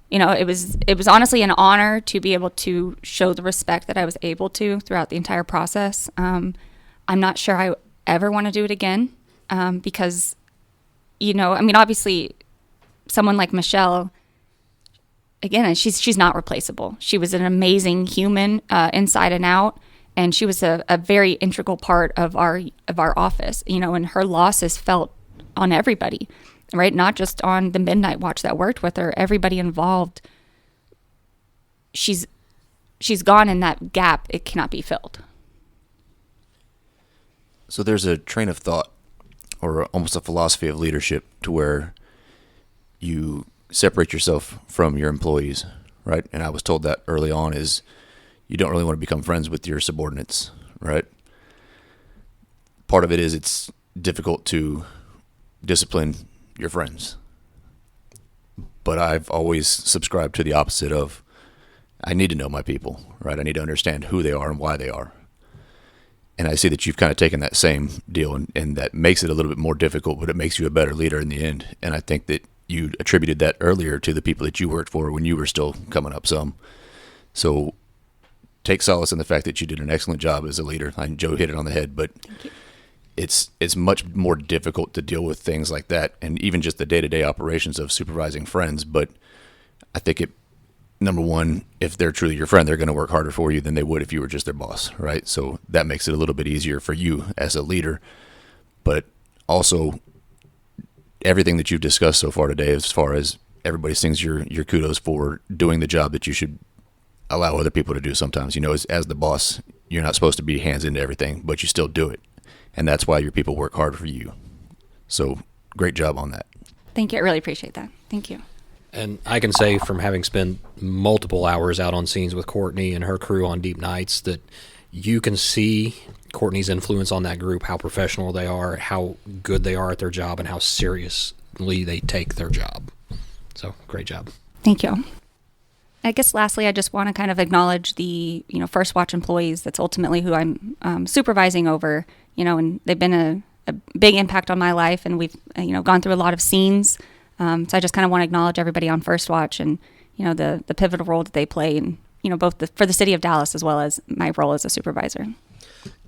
It was honestly an honor to be able to show the respect that I was able to throughout the entire process. I'm not sure I ever want to do it again, because, obviously someone like Michelle, again, she's not replaceable. She was an amazing human, inside and out, and she was a very integral part of our office, and her loss is felt on everybody, right? Not just on the midnight watch that worked with her, everybody involved. She's gone, in that gap, it cannot be filled. So there's a train of thought, or almost a philosophy of leadership, to where you separate yourself from your employees, right? And I was told that early on is you don't really want to become friends with your subordinates, right? Part of it is it's difficult to discipline your friends. but I've always subscribed to the opposite of, I need to know my people, right? I need to understand who they are and why they are. And I see that you've kind of taken that same deal, and that makes it a little bit more difficult, but it makes you a better leader in the end. And I think that you attributed that earlier to the people that you worked for when you were still coming up some. So take solace in the fact that you did an excellent job as a leader. I know Joe hit it on the head, but it's much more difficult to deal with things like that, and even just the day-to-day operations of supervising friends. But I think number one, if they're truly your friend, they're going to work harder for you than they would if you were just their boss, right? So that makes it a little bit easier for you as a leader. But also, everything that you've discussed so far today, as far as everybody sings your kudos for doing the job that you should allow other people to do sometimes. You know, as the boss, you're not supposed to be hands into everything, but you still do it. And that's why your people work hard for you. So great job on that. Thank you. I really appreciate that. Thank you. And I can say, from having spent multiple hours out on scenes with Courtney and her crew on deep nights, that you can see Courtney's influence on that group, how professional they are, how good they are at their job, and how seriously they take their job. So great job. Thank you. I guess lastly, I just want to kind of acknowledge the, First Watch employees. That's ultimately who I'm supervising over, and they've been a big impact on my life, and we've, gone through a lot of scenes. So I just kind of want to acknowledge everybody on First Watch and, the pivotal role that they play in, both for the city of Dallas as well as my role as a supervisor.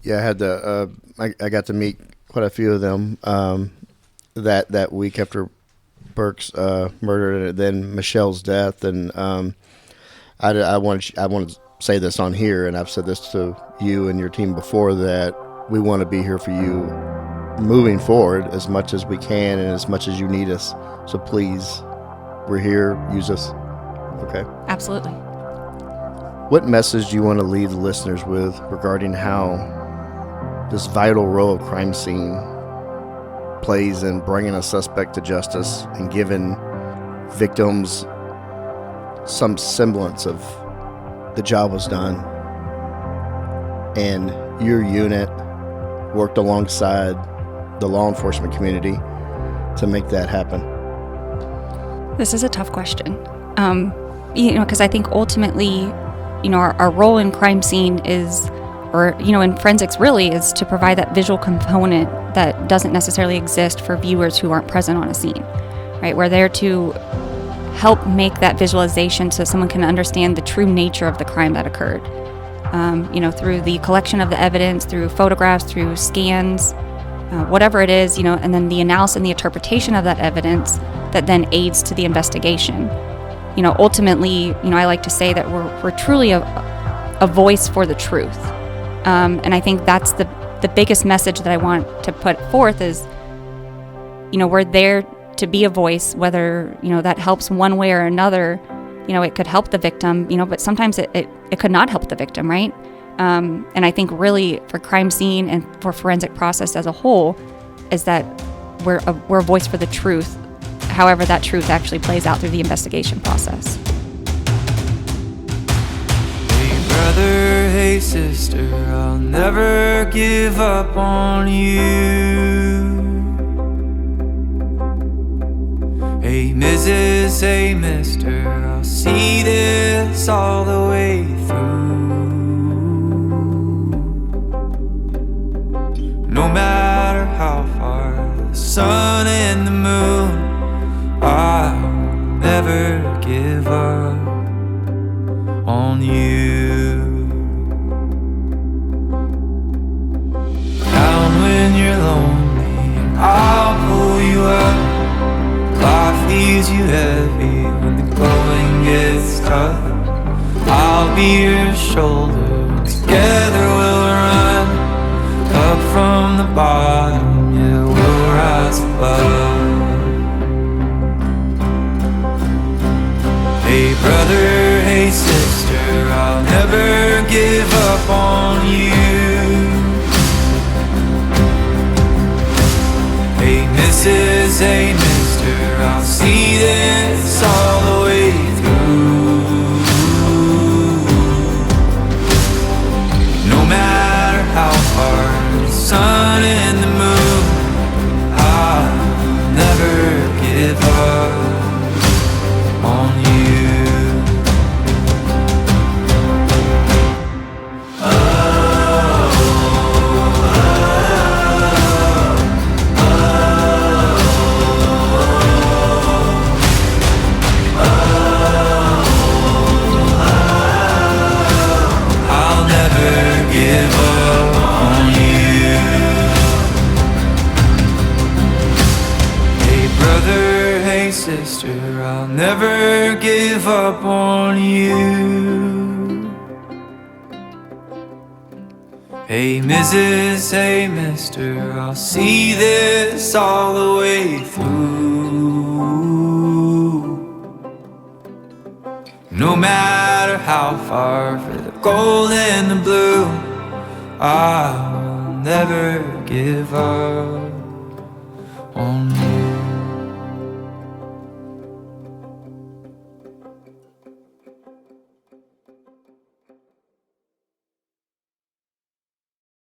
Yeah, I had I got to meet quite a few of them that week after Burke's murder and then Michelle's death. And I want to say this on here, and I've said this to you and your team before, that we want to be here for you moving forward as much as we can and as much as you need us. So please, we're here. Use us. Okay? Absolutely. What message do you want to leave the listeners with regarding how this vital role of crime scene plays in bringing a suspect to justice and giving victims some semblance of the job was done, and your unit worked alongside the law enforcement community to make that happen? This is a tough question, because I think ultimately, our role in crime scene is, or, in forensics really, is to provide that visual component that doesn't necessarily exist for viewers who aren't present on a scene, right? We're there to help make that visualization so someone can understand the true nature of the crime that occurred, through the collection of the evidence, through photographs, through scans, whatever it is, and then the analysis and the interpretation of that evidence that then aids to the investigation. Ultimately, I like to say that we're truly a voice for the truth. And I think that's the biggest message that I want to put forth is, we're there to be a voice, whether, that helps one way or another. It could help the victim, but sometimes it could not help the victim, right? And I think really for crime scene and for forensic process as a whole is that we're a voice for the truth, however that truth actually plays out through the investigation process. Hey brother, hey sister, I'll never give up on you. Hey Mrs., hey mister, I'll see this all the way through. No matter how far the sun and the moon, I'll never give up on you. Down when you're lonely, I'll pull you up. Life leaves you heavy when the going gets tough. I'll be your shoulder, together we'll run. Up from the bottom, yeah, we'll rise above. Hey brother, hey sister, I'll never give up on you. Hey Mrs., hey mister, I'll see this all the way through. No matter how far the sun and the moon, I'll never give up on you. Hey Mrs., hey mister, I'll see this all the way through. No matter how far, for the gold and the blue, I will never give up on you.